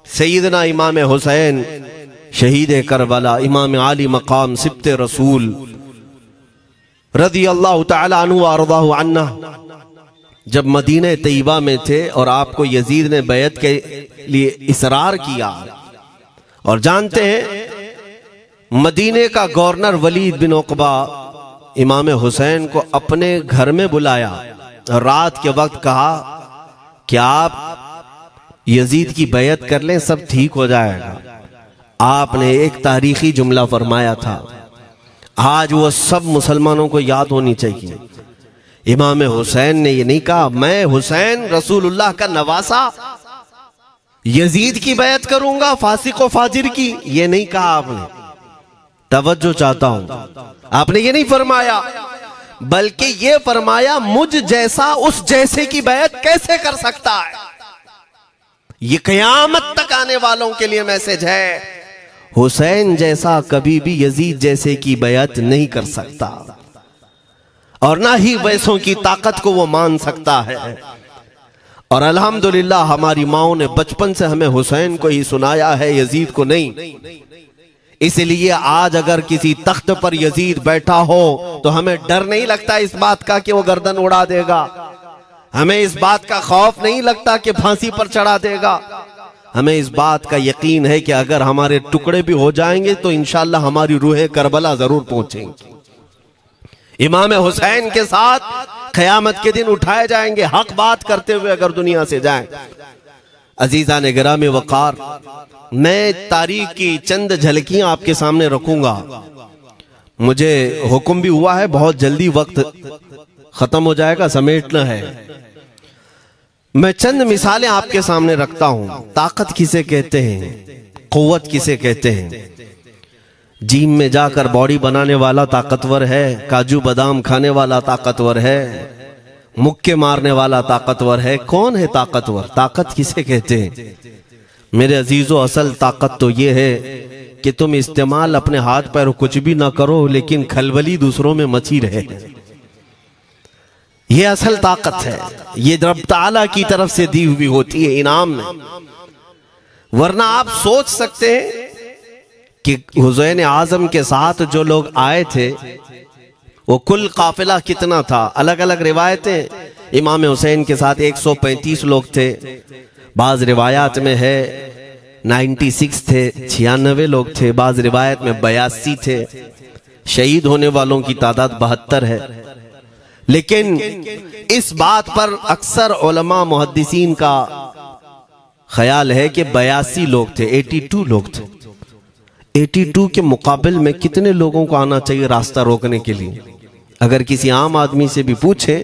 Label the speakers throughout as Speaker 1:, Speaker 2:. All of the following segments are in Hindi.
Speaker 1: सैयदना इमाम हुसैन शहीद करबला, इमाम आली मकाम सिब्ते रसूल रज़ी अल्लाह तआला अन्हु व अर्ज़ाहु अन्ना, जब मदीने तैयबा में थे और आपको यजीद ने बैत के लिए इसरार किया, और जानते हैं मदीने का गवर्नर वलीद बिन उक़बा इमाम हुसैन को अपने घर में बुलाया और रात के वक्त कहा कि आप यजीद की बैत कर लें, सब ठीक हो जाएगा। आपने एक तारीखी जुमला फरमाया था, आज वो सब मुसलमानों को याद होनी चाहिए। इमाम हुसैन ने ये नहीं कहा मैं हुसैन रसूलुल्लाह का नवासा यजीद की बैत करूंगा फासिक व फाजिर की, ये नहीं कहा आपने। तवज्जो चाहता हूं, आपने ये नहीं फरमाया, बल्कि ये फरमाया मुझ जैसा उस जैसे की बैत कैसे कर सकता है। ये क़यामत तक आने वालों के लिए मैसेज है, हुसैन जैसा कभी भी यजीद जैसे की बैत नहीं कर सकता, और ना ही वैसों की ताकत को वो मान सकता है। और अल्हम्दुलिल्लाह हमारी माओ ने बचपन से हमें हुसैन को ही सुनाया है, यजीद को नहीं। इसलिए आज अगर किसी तख्त पर यजीद बैठा हो तो हमें डर नहीं लगता इस बात का कि वो गर्दन उड़ा देगा, हमें इस बात का खौफ नहीं लगता कि फांसी पर चढ़ा देगा। हमें इस बात का यकीन है कि अगर हमारे टुकड़े भी हो जाएंगे तो इंशाअल्लाह हमारी रूहें करबला जरूर पहुंचेंगी। इमाम हुसैन के साथ क़यामत के दिन उठाए जाएंगे, हक बात करते हुए अगर दुनिया से जाएं। अजीज़ान गिरामी वक़ार, मैं तारीख की चंद झलकियां आपके सामने रखूंगा। मुझे हुक्म भी हुआ है, बहुत जल्दी वक्त खत्म हो जाएगा, समेटना है। मैं चंद मिसालें आपके सामने रखता हूं। ताकत किसे कहते हैं, कुव्वत किसे कहते हैं। जिम में जाकर बॉडी बनाने वाला ताकतवर है, काजू बादाम खाने वाला ताकतवर है, मुक्के मारने वाला ताकतवर है। कौन है ताकतवर? ताकत किसे कहते हैं? मेरे अजीजों, असल ताकत तो ये है कि तुम इस्तेमाल अपने हाथ पैर कुछ भी ना करो, लेकिन खलबली दूसरों में मची रहे। ये असल ताकत है, ये रब ताला की तरफ से दी हुई होती है इनाम में। वरना आप सोच सकते हैं कि हुसैन आजम के साथ जो लोग आए थे वो कुल काफिला कितना था। अलग अलग रिवायतें, इमाम हुसैन के साथ 135 लोग थे, बाज रिवायात में है 96 थे, 96 लोग थे, बाज रिवायत में 82 थे। शहीद होने वालों की तादाद 72 है। लेकिन इस बात पर अक्सर उलमा मुहद्दिसीन का ख्याल है कि 82 लोग थे, 82 लोग थे। 82 के मुकाबिल में कितने लोगों को आना चाहिए रास्ता रोकने के लिए? अगर किसी आम आदमी से भी पूछे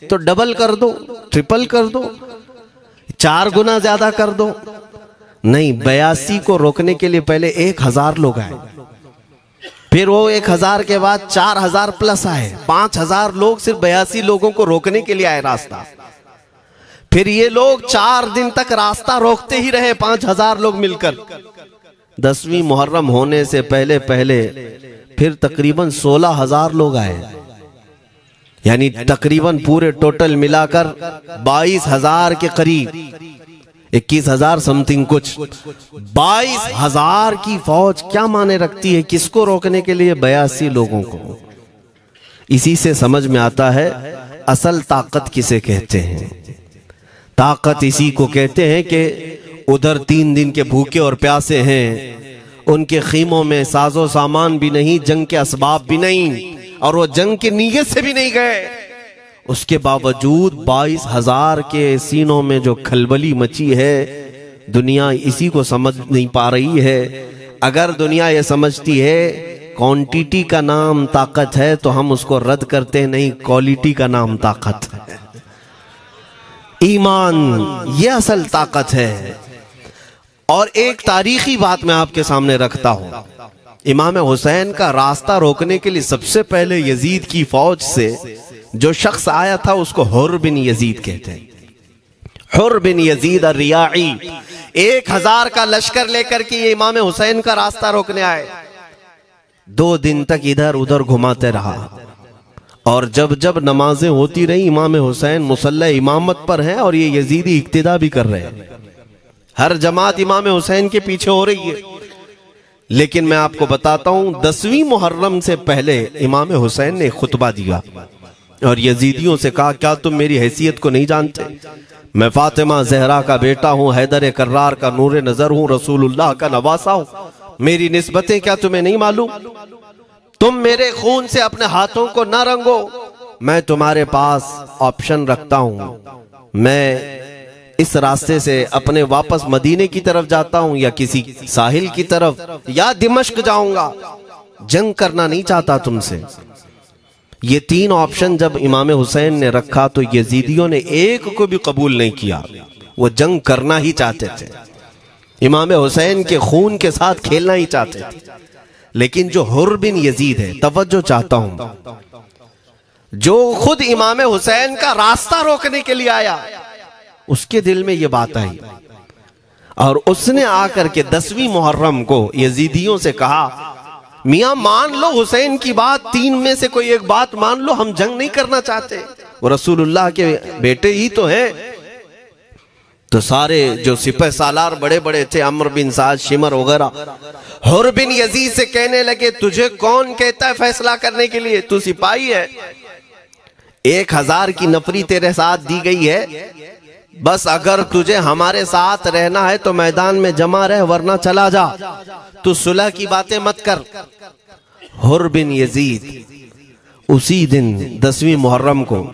Speaker 1: तो डबल कर दो, ट्रिपल कर दो, 4 गुना ज्यादा कर दो। नहीं, 82 को रोकने के लिए पहले 1000 लोग आए, फिर वो 1000 के बाद 4000 प्लस आए, 5000 लोग सिर्फ 82 लोगों को रोकने के लिए आए रास्ता। फिर ये लोग 4 दिन तक रास्ता रोकते ही रहे, 5000 लोग मिलकर। 10वीं मुहर्रम होने से पहले पहले फिर तकरीबन 16000 लोग आए, यानी तकरीबन पूरे टोटल मिलाकर 22000 के करीब, 21000 समथिंग कुछ। 22000 की फौज क्या माने रखती है? किसको रोकने के लिए? 82 लोगों को। इसी से समझ में आता है असल ताकत किसे कहते हैं। ताकत इसी को कहते हैं कि उधर 3 दिन के भूखे और प्यासे हैं, उनके खीमों में साजो सामान भी नहीं, जंग के असबाब भी नहीं, और वो जंग की नीयत से भी नहीं गए। उसके बावजूद 22000 के सीनों में जो खलबली मची है, दुनिया इसी को समझ नहीं पा रही है। अगर दुनिया ये समझती है क्वांटिटी का नाम ताकत है तो हम उसको रद्द करते हैं, नहीं, क्वालिटी का नाम ताकत है। ईमान ये असल ताकत है। और एक तारीखी बात मैं आपके सामने रखता हूं। इमाम हुसैन का रास्ता रोकने के लिए सबसे पहले यजीद की फौज से जो शख्स आया था उसको हुर बिन यजीद कहते हैं। हुर बिन यजीद रियाई 1000 का लश्कर लेकर के ये इमाम हुसैन का रास्ता रोकने आए। 2 दिन तक इधर उधर घुमाते रहा, और जब जब नमाजें होती रही, इमाम हुसैन मुसल्ला इमामत पर हैं और ये यजीदी इक्तिदा भी कर रहे हैं। हर जमात इमाम हुसैन के पीछे हो रही है। लेकिन मैं आपको बताता हूं 10वीं मुहर्रम से पहले इमाम हुसैन ने खुतबा दिया और यजीदियों से कहा, क्या तुम मेरी हैसियत को नहीं जानते? मैं फातिमा जहरा का बेटा हूं, हैदर कर्रार का नूर नजर हूं, रसूलुल्लाह का नवासा हूं। मेरी निस्बतें क्या तुम्हें नहीं मालूम? तुम मेरे खून से अपने हाथों को ना रंगो। मैं तुम्हारे पास ऑप्शन रखता हूं, मैं इस रास्ते से अपने वापस मदीने की तरफ जाता हूं या किसी साहिल की तरफ या दिमश्क जाऊंगा। जंग करना नहीं चाहता तुमसे। ये 3 ऑप्शन जब इमाम हुसैन ने रखा तो यजीदियों ने एक को भी कबूल नहीं किया। वो जंग करना ही चाहते थे, इमाम हुसैन के खून के साथ खेलना ही चाहते थे। लेकिन जो हुर बिन यजीद है, तवज्जो चाहता हूं, जो खुद इमाम हुसैन का रास्ता रोकने के लिए आया, उसके दिल में यह बात आई और उसने आकर के 10वीं मुहर्रम को यजीदियों से कहा, मियां मान लो हुसैन की बात, 3 में से कोई एक बात मान लो, हम जंग नहीं करना चाहते, वो रसूलुल्लाह के बेटे ही तो हैं। तो सारे जो सिपह सालार बड़े बड़े थे, अमर बिन साद, शिमर वगैरह, हुर बिन यजीद से कहने लगे, तुझे कौन कहता है फैसला करने के लिए? तू सिपाही है, 1000 की नफरी तेरे साथ दी गई है, बस अगर तुझे हमारे साथ रहना है तो मैदान में जमा रह, वरना चला जा, तू सुलह की बातें मत कर। हुर बिन यजीद उसी दिन 10वीं मुहर्रम को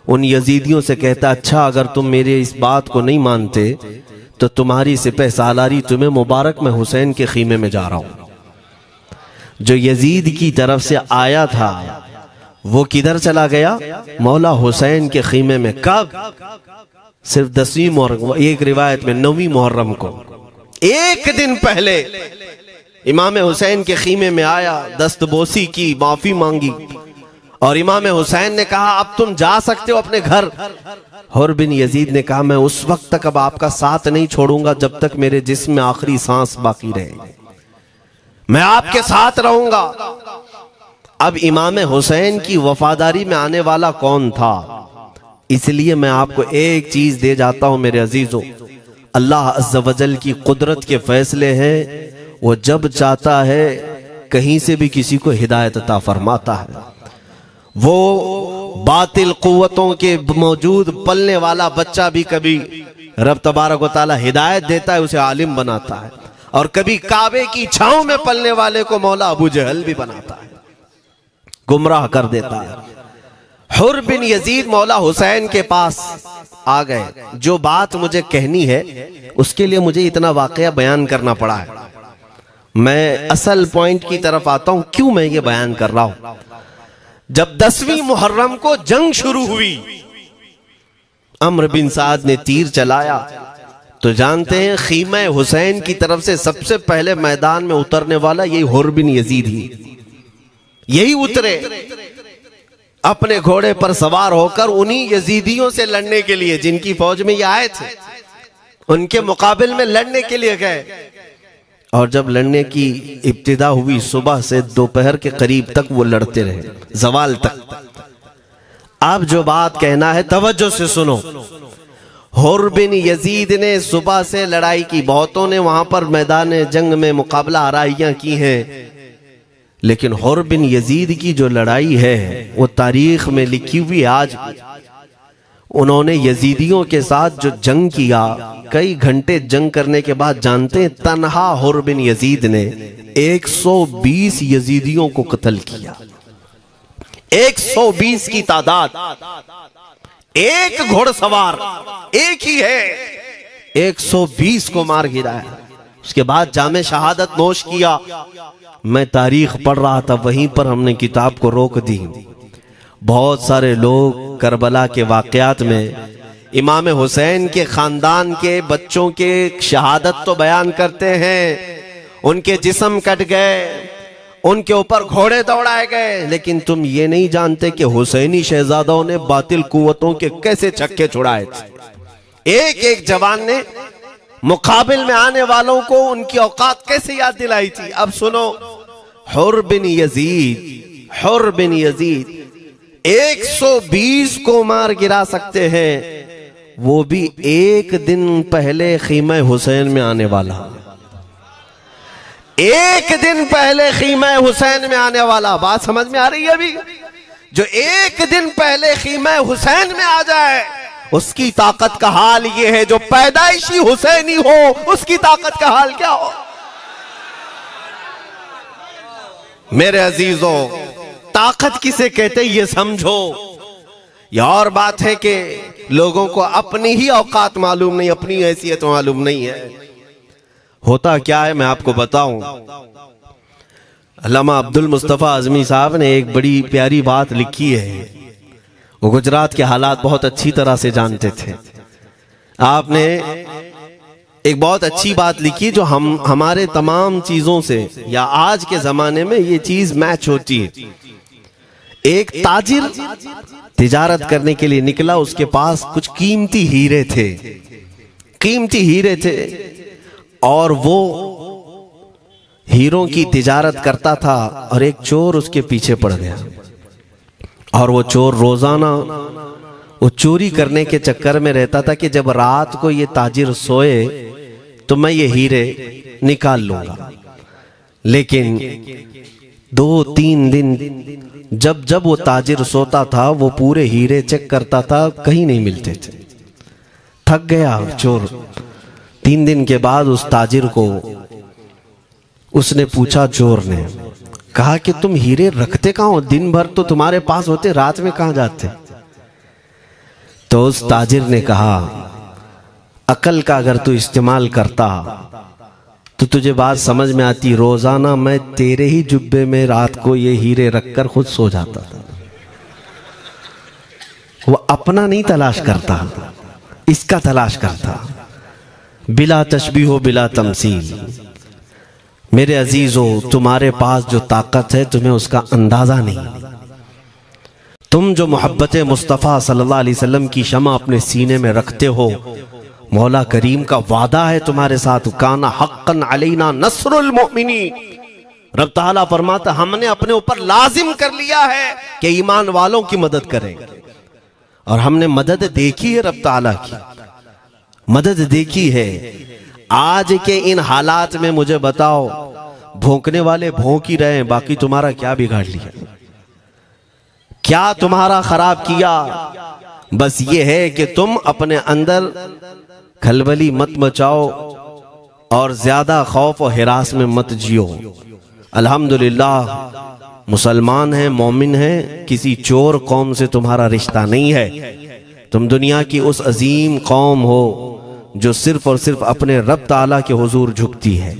Speaker 1: उन यजीदियों से कहता, अच्छा अगर तुम मेरे इस बात को नहीं मानते तो तुम्हारी सिपह सालारी तुम्हें मुबारक, मैं हुसैन के खीमे में जा रहा हूं। जो यजीद की तरफ से आया था वो किधर चला गया? मौला हुसैन के खीमे में। कब? सिर्फ 10वीं मुहर्रम, एक रिवायत में 9वीं मुहर्रम को, एक दिन पहले इमाम हुसैन के खीमे में आया, दस्तबोसी की, माफी मांगी और इमाम हुसैन ने कहा, अब तुम जा सकते हो अपने घर। हुर बिन यजीद ने कहा, मैं उस वक्त तक अब आपका साथ नहीं छोड़ूंगा जब तक मेरे जिस्म में आखिरी सांस बाकी रहे, मैं आपके साथ रहूंगा। अब इमाम हुसैन की वफादारी में आने वाला कौन था? इसलिए मैं आपको एक चीज दे जाता हूं मेरे अजीजों, अल्लाह अज़्ज़ वजल की कुदरत के फैसले हैं, वो जब चाहता है कहीं से भी किसी को हिदायत अता फरमाता है। वो बातिल कुव्वतों के मौजूद पलने वाला बच्चा भी कभी रब तबारक व तआला हिदायत देता है, उसे आलिम बनाता है, और कभी काबे की छांव में पलने वाले को मौला अबू जहल भी बनाता है, गुमराह कर देता है। हुर बिन यजीद मौला हुसैन के पास आ गए। जो बात मुझे कहनी है उसके लिए मुझे इतना वाकया बयान करना पड़ा है। मैं असल पॉइंट की तरफ आता हूं, क्यों मैं ये बयान कर रहा हूं। जब 10वीं मुहर्रम को जंग शुरू हुई, अम्र बिन साद ने तीर चलाया, तो जानते हैं खीमा हुसैन की तरफ से सबसे पहले मैदान में उतरने वाला यही हुर बिन यजीद ही, यही उतरे अपने घोड़े पर सवार होकर उन्हीं यजीदियों से लड़ने के लिए जिनकी फौज में ये आए थे, उनके मुकाबले में लड़ने के लिए गए। और जब लड़ने की इब्तिदा हुई, सुबह से दोपहर के करीब तक वो लड़ते रहे, जवाल तक। अब जो बात कहना है तवज्जो से सुनो। हुर बिन यजीद ने सुबह से लड़ाई की, बहुतों ने वहां पर मैदान जंग में मुकाबला आराइयां की हैं, लेकिन हुर बिन यजीद की जो लड़ाई है वो तारीख में लिखी हुई। आज उन्होंने यजीदियों के साथ जो जंग किया, कई घंटे जंग करने के बाद, जानते हैं तन्हा हुर बिन यजीद ने 120 यजीदियों को कत्ल किया। 120 की तादाद, एक घोड़सवार एक ही है, 120 को मार गिराया। उसके बाद जामे शहादत नोश किया। मैं तारीख पढ़ रहा था, वहीं पर हमने किताब को रोक दी। बहुत सारे लोग करबला के वाकयात में इमाम हुसैन के खानदान के बच्चों के शहादत तो बयान करते हैं, उनके जिस्म कट गए, उनके ऊपर घोड़े दौड़ाए गए, लेकिन तुम ये नहीं जानते कि हुसैनी शहजादों ने बातिल कुव्वतों के कैसे छक्के छुड़ाए थे। एक एक जवान ने मुकाबिल में आने वालों को उनकी औकात कैसे याद दिलाई थी। अब सुनो, हुर बिन यजीद 120 को मार गिरा सकते हैं, वो भी एक दिन पहले खीमा हुसैन में आने वाला, एक दिन पहले खीमा हुसैन में आने वाला। बात समझ में आ रही है? अभी जो एक दिन पहले खीमा हुसैन में आ जाए उसकी ताकत का हाल ये है, जो पैदाइशी हुसैनी हो उसकी ताकत का हाल क्या हो। मेरे अजीजों, ताकत किसे कहते ये समझो। यह और बात है कि लोगों को अपनी ही औकात मालूम नहीं, अपनी हैसियत मालूम नहीं है। होता क्या है मैं आपको बताऊं। अल्लामा अब्दुल मुस्तफा आजमी साहब ने एक बड़ी प्यारी बात लिखी है। वो गुजरात के हालात बहुत अच्छी तरह से जानते थे। आपने एक बहुत अच्छी बात लिखी जो हमारे तमाम चीजों से, या आज के जमाने में ये चीज मैच होती है। एक ताजिर तिजारत करने के लिए निकला, उसके पास कुछ कीमती हीरे थे, कीमती हीरे थे, और वो हीरों की तिजारत करता था। और एक चोर उसके पीछे पड़ गया, और वो चोर रोजाना वो चोरी करने के चक्कर में रहता था कि जब रात को ये ताजिर सोए तो मैं ये हीरे निकाल लूंगा। लेकिन 2-3 दिन जब जब वो ताजिर सोता था वो पूरे हीरे चेक करता था, कहीं नहीं मिलते थे। थक गया चोर। 3 दिन के बाद उस ताजिर को उसने पूछा, चोर ने कहा कि तुम हीरे रखते कहाँ हो? दिन भर तो तुम्हारे पास होते, रात में कहाँ जाते? तो उस ताजिर ने कहा, अकल का अगर तू इस्तेमाल करता तो तुझे बात समझ में आती। रोजाना मैं तेरे ही जुब्बे में रात को ये हीरे रखकर खुद सो जाता था। वो अपना नहीं तलाश करता, इसका तलाश करता। बिला तशबीह बिला तमसील। मेरे अजीजों, तुम्हारे पास जो ताकत है तुम्हें उसका अंदाजा नहीं। तुम जो मोहब्बत मुस्तफ़ा सल्लल्लाहु अलैहि वसल्लम की शमा अपने सीने में रखते हो, मौला करीम का वादा है तुम्हारे साथ, काना हक्कन अलैना नस्रुल मोमिनीन। रब ताला फरमाता, हमने अपने ऊपर लाजिम कर लिया है कि ईमान वालों की मदद करें। और हमने मदद देखी है, रब ताला की मदद देखी है। आज के इन हालात में मुझे बताओ, भौंकने वाले भौंक ही रहे हैं, बाकी तुम्हारा क्या बिगाड़ लिया, क्या तुम्हारा खराब किया? बस ये है कि तुम अपने अंदर खलबली मत मचाओ और ज्यादा खौफ और हिरास में मत जियो। अल्हम्दुलिल्लाह मुसलमान हैं, मोमिन हैं, किसी चोर कौम से तुम्हारा रिश्ता नहीं है। तुम दुनिया की उस अजीम कौम हो जो सिर्फ और सिर्फ अपने रब ताला के हुजूर झुकती है,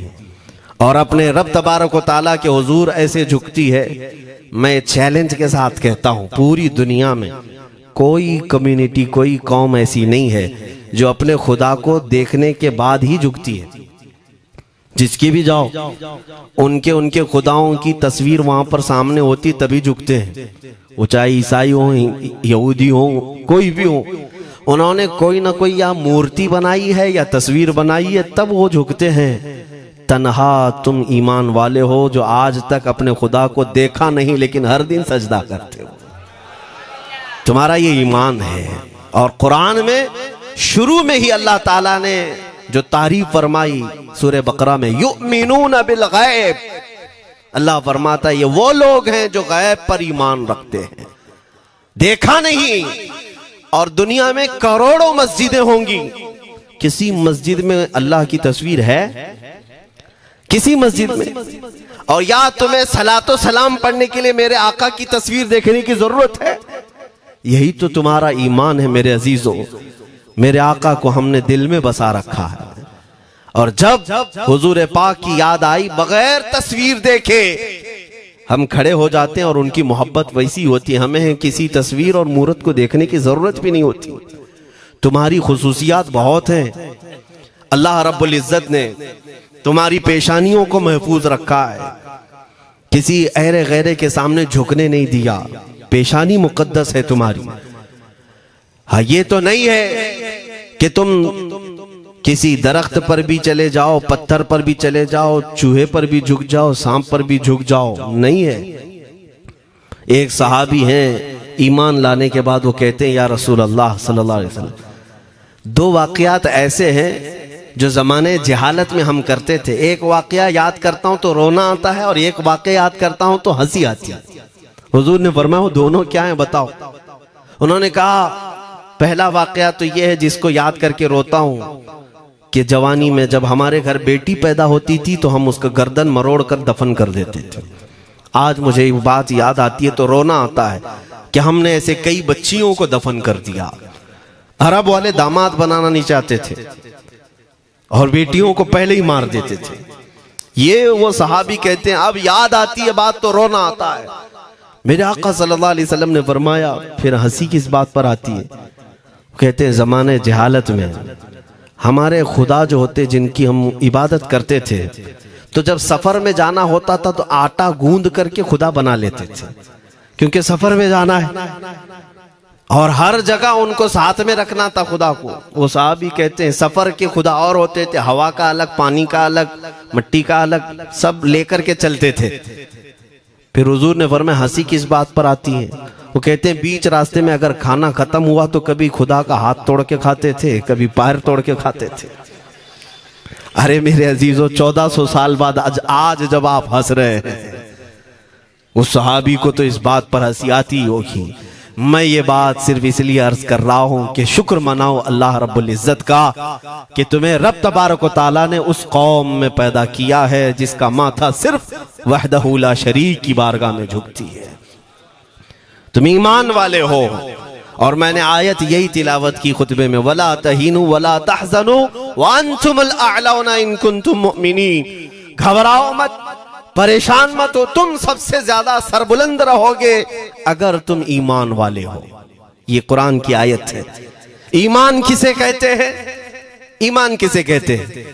Speaker 1: और अपने रब तबारक व ताला के हुजूर ऐसे झुकती है। मैं चैलेंज के साथ कहता हूं, पूरी दुनिया में कोई कम्युनिटी, कोई कौम ऐसी नहीं है जो अपने खुदा को देखने के बाद ही झुकती है। जिसकी भी जाओ, उनके उनके खुदाओं की तस्वीर वहां पर सामने होती तभी झुकते हैं। वो चाहे ईसाई हो, यहूदी हो, कोई भी हो, उन्होंने कोई ना कोई या मूर्ति बनाई है या तस्वीर बनाई है, तब वो झुकते हैं। तन्हा तुम ईमान वाले हो जो आज तक अपने खुदा को देखा नहीं लेकिन हर दिन सजदा करते हो। तुम्हारा ये ईमान है। और कुरान में शुरू में ही अल्लाह ताला ने जो तारीफ फरमाई सूरह बकरा में, युमिनून बिल गैब, अल्लाह फरमाता है ये वो लोग हैं जो गैब पर ईमान रखते हैं, देखा नहीं। और दुनिया में करोड़ों मस्जिदें होंगी, किसी मस्जिद में अल्लाह की तस्वीर है? किसी मस्जिद में? और या तुम्हें सलातो सलाम पढ़ने के लिए मेरे आका की तस्वीर देखने की जरूरत है? यही तो तुम्हारा ईमान है मेरे अजीजों। मेरे आका को हमने दिल में बसा रखा है, और जब हुजूर पाक की याद आई, बगैर तस्वीर देखे हम खड़े हो जाते हैं। और उनकी मोहब्बत वैसी होती है, हमें किसी तस्वीर और मूरत को देखने की जरूरत भी नहीं होती। तुम्हारी खुसूसियात बहुत हैं। अल्लाह रब्बुल इज्जत ने तुम्हारी पेशानियों को महफूज रखा है, किसी अहरे गैरे के सामने झुकने नहीं दिया। पेशानी मुकद्दस है तुम्हारी। हाँ, ये तो नहीं है कि तुम किसी दरख्त पर भी चले जाओ, पत्थर पर भी चले जाओ, चूहे पर भी झुक जाओ, सांप पर भी झुक जाओ, नहीं है। एक सहाबी हैं, ईमान लाने के बाद वो कहते हैं, या रसूल अल्लाह सल्लल्लाहु अलैहि वसल्लम, दो वाकयात ऐसे हैं जो ज़माने जहालत में हम करते थे। एक वाकया याद करता हूं तो रोना आता है और एक वाकया याद करता हूं तो हंसी आती है। हुजूर ने फरमाया वो दोनों क्या है बताओ। उन्होंने कहा पहला वाकया तो ये है जिसको याद करके रोता हूं कि जवानी में जब हमारे घर बेटी पैदा होती थी तो हम उसका गर्दन मरोड़ कर दफन कर देते थे। आज मुझे ये बात याद आती है तो रोना आता है कि हमने ऐसे कई बच्चियों को दफन कर दिया। अरब वाले दामाद बनाना नहीं चाहते थे और बेटियों को पहले ही मार देते थे। ये वो सहाबी कहते हैं अब याद आती है बात तो रोना आता है। मेरे आका सल्लल्लाहु अलैहि वसल्लम ने फरमाया फिर हंसी किस बात पर आती है। कहते हैं जमाने जहालत में हमारे खुदा जो होते जिनकी हम इबादत करते थे तो जब सफर में जाना होता था तो आटा गूंद करके खुदा बना लेते थे, क्योंकि सफर में जाना है और हर जगह उनको साथ में रखना था खुदा को। वो साहबी कहते हैं सफर के खुदा और होते थे, हवा का अलग, पानी का अलग, मिट्टी का अलग, सब लेकर के चलते थे। फिर हुजूर ने फरमाया हंसी किस बात पर आती है। वो कहते हैं बीच रास्ते में अगर खाना खत्म हुआ तो कभी खुदा का हाथ तोड़ के खाते थे, कभी पैर तोड़ के खाते थे। अरे मेरे अजीजों 1400 साल बाद आज जब आप हंस रहे हैं उस सहाबी को तो इस बात पर हंसी आती होगी। मैं ये बात सिर्फ इसलिए अर्ज कर रहा हूं कि शुक्र मनाओ अल्लाह रब्बुल इज्जत का कि तुम्हें रब तबारक व तआला ने उस कौम में पैदा किया है जिसका माथा सिर्फ वहदहू ला शरीक की बारगाह में झुकती है। तुम ईमान वाले हो। और मैंने आयत यही तिलावत की खुतबे में, वला तहीनु वला तहज़नु व अंतुमुल अअलौना इन कुंतुम मुमिनीन। घबराओ मत, परेशान मत हो, तुम सबसे ज्यादा सरबुलंद रहोगे अगर तुम ईमान वाले हो। ये कुरान की आयत है। ईमान किसे कहते हैं? ईमान किसे कहते हैं?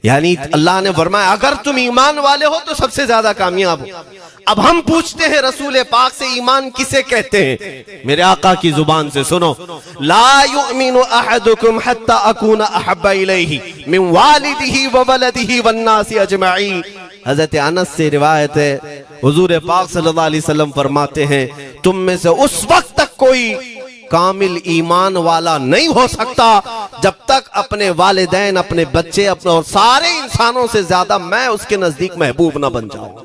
Speaker 1: यानी अल्लाह ने फरमाया अगर तुम ईमान वाले हो तो सबसे ज्यादा कामयाब हो। अब हम पूछते हैं रसूल पाक से ईमान किसे कहते हैं? मेरे आका की जुबान से सुनो, ला युमिनु अहदुकुम हत्ता अकूना अहब्बा इलैहि मिन वालिदिही व वलदिही वन्नासी अजमईन। हजरत अनस से रिवायत है, हुजूर पाक सल्लल्लाहु अलैहि वसल्लम फरमाते हैं तुम में से उस वक्त तक कोई कामिल ईमान वाला नहीं हो सकता जब तक अपने वालिदैन, अपने बच्चे, अपने और सारे इंसानों से ज्यादा मैं उसके नजदीक महबूब ना बन जाऊं।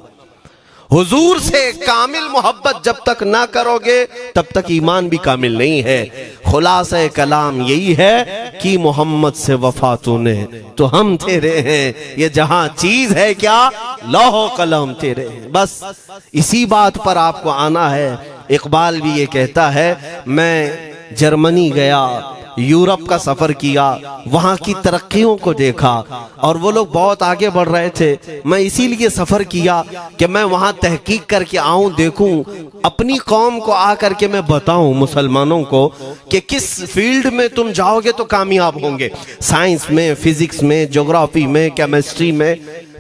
Speaker 1: हुजूर से कामिल मोहब्बत जब तक ना करोगे तब तक ईमान भी कामिल नहीं है। खुलासा कलाम यही है कि मोहम्मद से वफा तूने तो हम तेरे हैं, ये जहां चीज है क्या लौह कलम तेरे हैं। बस इसी बात पर आपको आना है। इकबाल भी ये कहता है मैं जर्मनी गया, यूरोप का सफर किया, वहां की तरक्कियों को देखा और वो लोग बहुत आगे बढ़ रहे थे। मैं इसीलिए सफर किया कि मैं वहां तहकीक करके आऊं, देखूं, अपनी कौम को आकर के मैं बताऊं मुसलमानों को कि किस फील्ड में तुम जाओगे तो कामयाब होंगे। साइंस में, फिजिक्स में, ज्योग्राफी में, केमिस्ट्री में,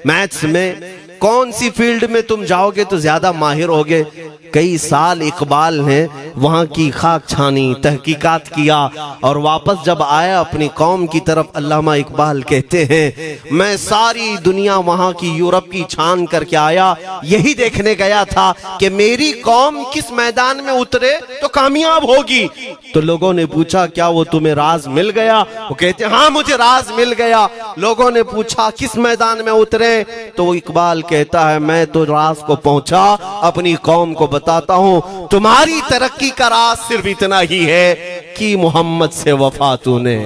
Speaker 1: मैथ्स में, कौन सी फील्ड में तुम जाओगे तो ज्यादा माहिर होगे। कई साल इकबाल ने वहां की खाक छानी, तहकीकात किया और वापस जब आया अपनी कौम की तरफ, अल्लामा इकबाल कहते हैं मैं सारी दुनिया वहां की यूरोप की छान करके आया, यही देखने गया था कि मेरी कौम किस मैदान में उतरे तो कामयाब होगी। तो लोगों ने पूछा क्या वो तुम्हें राज मिल गया? वो कहते हाँ मुझे राज मिल गया। लोगों ने पूछा किस मैदान में उतरे? तो वो इकबाल कहता है मैं तो राज को पहुंचा, अपनी कौम को बताता हूं तुम्हारी तरक्की का राज सिर्फ इतना ही है कि मोहम्मद से वफा तूने,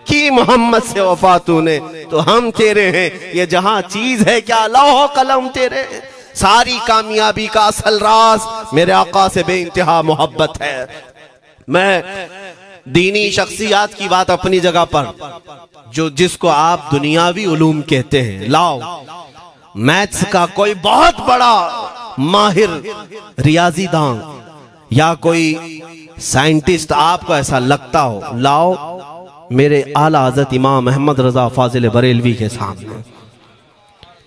Speaker 1: कि मोहम्मद से वफा तूने तो हम तेरे हैं। ये जहां चीज है क्या लौह कलम तेरे हैं। सारी कामयाबी का असल राज मेरे आका से बेइंतहा मोहब्बत है। मैं दीनी शख्सियात की बात अपनी जगह पर, जो जिसको आप दुनियावी उलूम कहते हैं, लाओ मैथ्स का कोई बहुत बड़ा माहिर रियाजीदान या कोई साइंटिस्ट आपको ऐसा लगता हो, लाओ मेरे आला हजरत इमाम अहमद रजा फाजिल बरेलवी के सामने।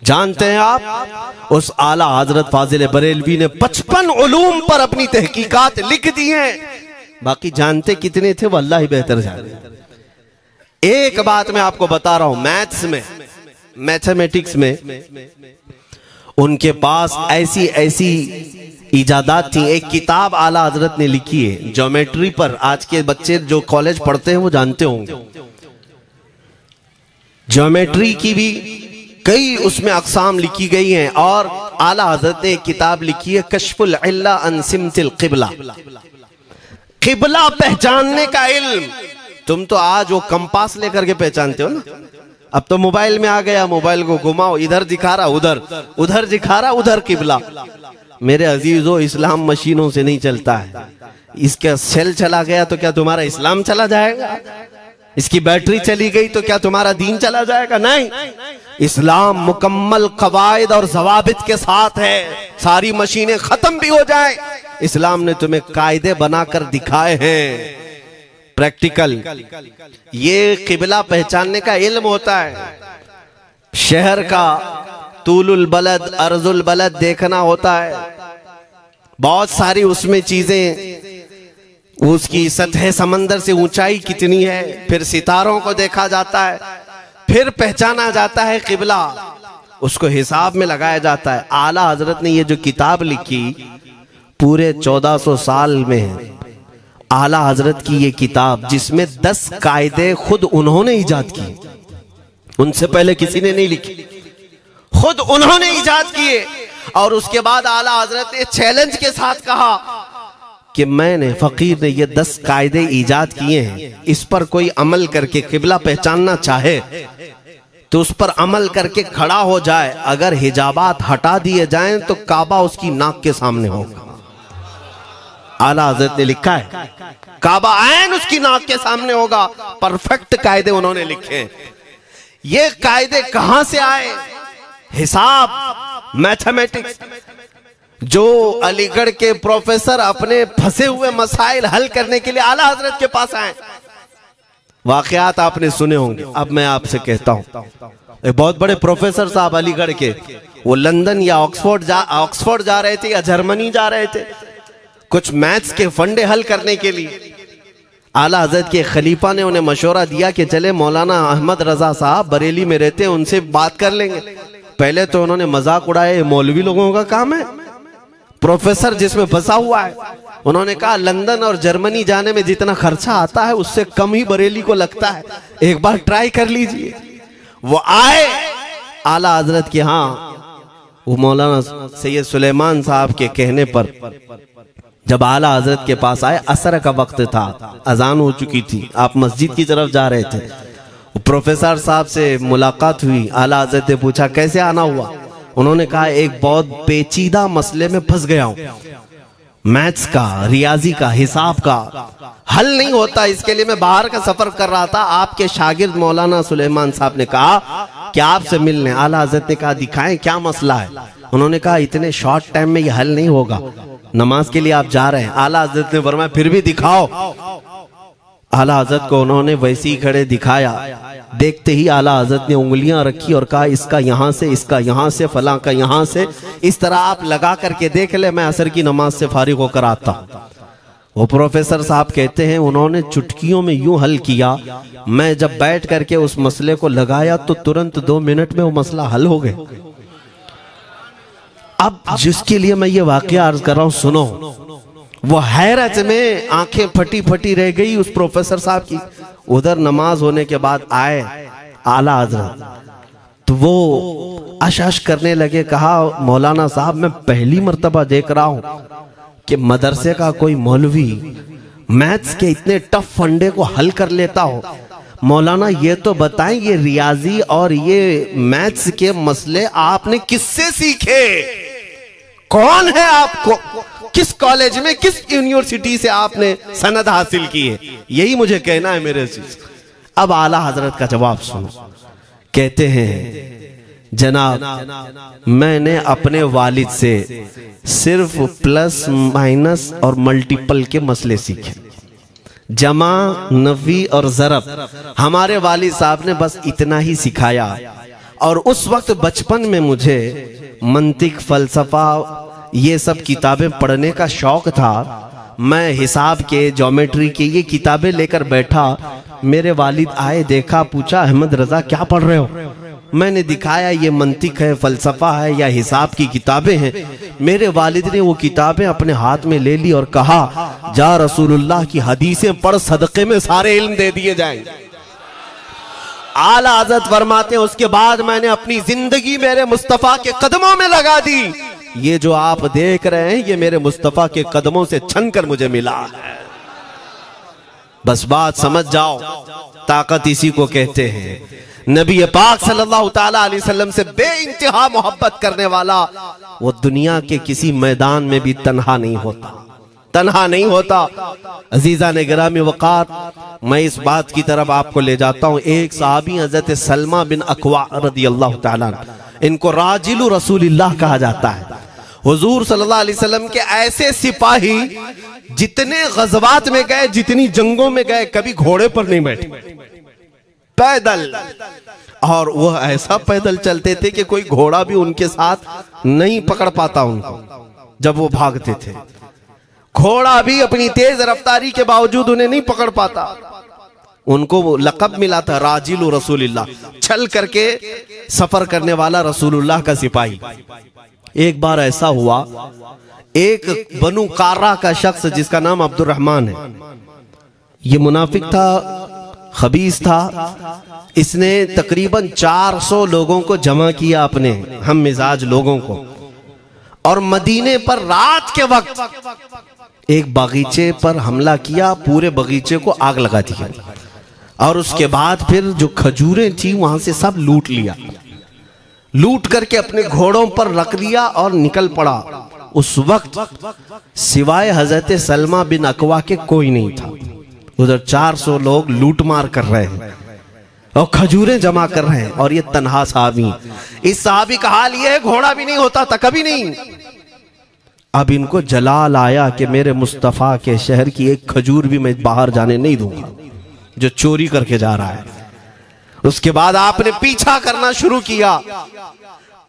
Speaker 1: जानते हैं आप उस आला हजरत फाजिल बरेलवी ने 55 उलूम पर अपनी तहकीकात लिख दी हैं। बाकी जानते कितने थे वो अल्लाह ही बेहतर जाने। एक बात मैं आपको बता रहा हूं, मैथ्स में, मैथमेटिक्स में उनके पास ऐसी ऐसी इजादात थी। एक किताब आला हजरत ने लिखी है ज्योमेट्री पर, आज के बच्चे जो कॉलेज पढ़ते हैं वो जानते होंगे। ज्योमेट्री की भी कई उसमें अक़साम लिखी गई हैं, और आला हजरत ने एक किताब लिखी है कश्फुल इल्ला अन सिमतिल क़िबला, क़िबला पहचानने का इल्म। तुम तो आज वो कंपास लेकर के पहचानते हो ना, अब तो मोबाइल में आ गया, मोबाइल को घुमाओ, इधर दिखा रहा उधर, उधर दिखा रहा उधर क़िबला। मेरे अजीजों, इस्लाम मशीनों से नहीं चलता है। इसका सेल चला गया तो क्या तुम्हारा इस्लाम चला जाएगा? इसकी बैटरी चली गई तो क्या तुम्हारा दीन चला जाएगा? नहीं, इस्लाम मुकम्मल कवायद और ज़वाबित के साथ है। सारी मशीनें खत्म भी हो जाए, इस्लाम ने तुम्हें कायदे बनाकर दिखाए हैं, प्रैक्टिकल। ये क़िबला पहचानने का इल्म होता है। शहर का तूलुल बलद अर्जुल बलद देखना होता है, बहुत सारी उसमें चीजें, उसकी सतह समंदर से ऊंचाई कितनी है, फिर सितारों को देखा जाता है, फिर पहचाना जाता है क़िबला, उसको हिसाब में लगाया जाता है। आला हजरत ने ये जो किताब लिखी पूरे 1400 साल में है। आला हजरत की ये किताब जिसमें 10 कायदे खुद उन्होंने इजाद किए, उनसे पहले किसी ने नहीं लिखी, खुद उन्होंने इजाद किए। और उसके बाद आला हजरत ने चैलेंज के साथ कहा कि मैंने, फकीर ने ये 10 कायदे इजाद किए हैं, इस पर कोई अमल करके क़िबला पहचानना चाहे तो उस पर अमल करके खड़ा हो जाए। अगर हिजाबात हटा दिए जाएं तो काबा उसकी नाक के सामने होगा। आला हजरत ने लिखा है काबा ऐन उसकी नाक के सामने होगा। परफेक्ट कायदे उन्होंने लिखे। ये कायदे कहां से आए? हिसाब, मैथमेटिक्स। जो अलीगढ़ के प्रोफेसर अपने फंसे हुए मसाइल हल करने के लिए आला हजरत के पास आए, वाकयात आपने सुने होंगे। अब मैं आपसे कहता हूं, एक बहुत बड़े प्रोफेसर साहब अलीगढ़ के, वो लंदन या ऑक्सफोर्ड जा रहे थे या जर्मनी जा रहे थे कुछ मैथ्स के फंडे हल करने के लिए। आला हजरत के खलीफा ने उन्हें मशवरा दिया कि चले मौलाना अहमद रजा साहब बरेली में रहते हैं, उनसे बात कर लेंगे। पहले तो उन्होंने मजाक उड़ाया, मौलवी लोगों का काम है, प्रोफेसर जिसमें फंसा हुआ है। उन्होंने कहा लंदन और जर्मनी जाने में जितना खर्चा आता है उससे कम ही बरेली को लगता है, एक बार ट्राई कर लीजिए। वो आए आला हजरत के यहाँ, वो मौलाना सैयद सुलेमान साहब के कहने पर जब आला हजरत के पास आए, असर का वक्त था, अजान हो चुकी थी, आप मस्जिद की तरफ जा रहे थे। प्रोफेसर साहब से मुलाकात हुई। आला हजरत ने पूछा कैसे आना हुआ? उन्होंने कहा एक बहुत पेचीदा मसले में फंस गया हूं, मैथ्स का, रियाजी का, हिसाब का हल नहीं होता, इसके लिए मैं बाहर का सफर कर रहा था। आपके शागिर्द मौलाना सुलेमान साहब ने कहा कि आपसे मिलने। आला हजरत ने कहा दिखाएं क्या मसला है? उन्होंने कहा इतने शॉर्ट टाइम में यह हल नहीं होगा, नमाज के लिए आप जा रहे हैं। आला हजरत ने फरमाया फिर भी दिखाओ। आला हजरत को उन्होंने वैसे ही खड़े दिखाया। देखते ही आला हजरत ने उंगलियां रखी और कहा इसका यहां से, इसका यहां से, फलां का यहां से, इस तरह आप लगा करके देख ले, मैं असर की नमाज से फारिग होकर आता हूं। वो प्रोफेसर साहब कहते हैं उन्होंने चुटकियों में यूं हल किया, मैं जब बैठ करके उस मसले को लगाया तो तुरंत 2 मिनट में वो मसला हल हो गया। अब जिसके लिए मैं ये वाकया अर्ज कर रहा हूं सुनो। वो हैरत में आंखें फटी फटी रह गई उस प्रोफेसर साहब की। उधर नमाज होने के बाद आए आला हजरत, तो वो अश करने लगे। कहा मौलाना साहब मैं पहली मर्तबा देख रहा हूं कि मदरसे का कोई मौलवी मैथ्स के इतने टफ फंडे को हल कर लेता हो। मौलाना ये तो बताएं ये रियाजी और ये मैथ्स के मसले आपने किससे सीखे? कौन है आपको? किस कॉलेज में, किस यूनिवर्सिटी से आपने सनद हासिल की है? यही मुझे कहना है मेरे अजीज। अब आला हजरत का जवाब सुनो। कहते हैं जनाब मैंने अपने वालिद से सिर्फ प्लस माइनस और मल्टीपल के मसले सीखे, जमा, नफी और ज़रब हमारे वालिद साहब ने बस इतना ही सिखाया। और उस वक्त बचपन में मुझे मंतिक, फलसफा, ये सब किताबें पढ़ने का शौक था। मैं हिसाब के, ज्योमेट्री के ये किताबें लेकर बैठा। मेरे वालिद आए, देखा, पूछा अहमद रजा क्या पढ़ रहे हो? मैंने दिखाया ये मंतिक है, फलसफा है या हिसाब की किताबें हैं। मेरे वालिद ने वो किताबें अपने हाथ में ले ली और कहा, जा रसूलुल्लाह की हदीसें पढ़, सदक़े में सारे इल्म दे दिए जाएंगे। आला हज़रत फरमाते हैं, उसके बाद मैंने अपनी जिंदगी मेरे मुस्तफ़ा के कदमों में लगा दी। ये जो आप देख रहे हैं ये मेरे मुस्तफ़ा के कदमों से छनकर मुझे मिला है। बस बात समझ जाओ, ताकत इसी को कहते हैं। नबी पाक सल्लल्लाहु ताला अलैहि वसल्लम से बेइंतहा मोहब्बत करने वाला वो दुनिया के किसी मैदान में भी तन्हा नहीं होता, तन्हा नहीं होता। अजीजा ने गिरामी वक़ार, मैं इस बात की तरफ आपको ले जाता हूँ। एक सहाबी हज़रत सलमा बिन अकवा रदियल्लाहु ताला, इनको राजिलु रसूलिल्लाह कहा जाता है। हुजूर सल्लल्लाहु अलैहि वसल्लम के ऐसे सिपाही जितने गज़वात में गए, जितनी जंगों में गए, कभी घोड़े पर नहीं बैठे, पैदल। और वह ऐसा पैदल चलते थे कि कोई घोड़ा भी उनके साथ नहीं पकड़ पाता उनको जब वो भागते थे। घोड़ा भी अपनी तेज रफ्तारी के बावजूद उन्हें नहीं पकड़ पाता। उनको वो लक़ब मिला था राजिलु रसूलिल्लाह, छल करके सफर करने वाला रसूलुल्लाह का सिपाही। एक बार ऐसा हुआ, एक बनु कार्रा का शख्स जिसका नाम अब्दुर्रहमान है, ये मुनाफिक था, खबीस था। इसने तकरीबन 400 लोगों को जमा किया, अपने हम मिजाज लोगों को, और मदीने पर रात के वक्त एक बगीचे पर हमला किया, पूरे बगीचे को आग लगा दिया। और उसके बाद फिर जो खजूरें थी वहां से सब लूट लिया, लूट करके अपने घोड़ों पर रख लिया और निकल पड़ा। उस वक्त सिवाय हजरत सलमा बिन अकवा के कोई नहीं था। उधर 400 लोग लूट मार कर रहे हैं और खजूरें जमा कर रहे हैं, और ये तन्हा साहबी। इस साहबी का हाल ये है, घोड़ा भी नहीं होता था कभी नहीं। अब इनको जलाल आया कि मेरे मुस्तफ़ा के शहर की एक खजूर भी मैं बाहर जाने नहीं दूंगा जो चोरी करके जा रहा है। उसके बाद आपने पीछा करना शुरू किया।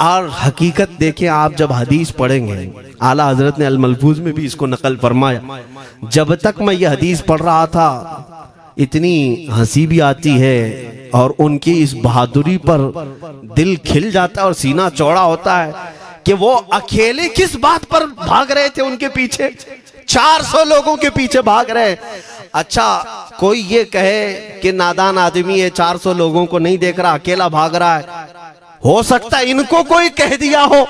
Speaker 1: और हकीकत देखें आप, जब हदीस पढ़ेंगे, आला हजरत ने अल मलफूज में भी इसको नकल फरमाया। जब तक मैं ये हदीस पढ़ रहा था इतनी हंसी भी आती है और उनकी इस बहादुरी पर दिल खिल जाता है और सीना चौड़ा होता है कि वो अकेले किस बात पर भाग रहे थे। उनके पीछे 400 लोगों के पीछे भाग रहे। अच्छा, कोई ये कहे कि नादान आदमी है, 400 लोगों को नहीं देख रहा, अकेला भाग रहा है। हो सकता है इनको कोई कह दिया हो,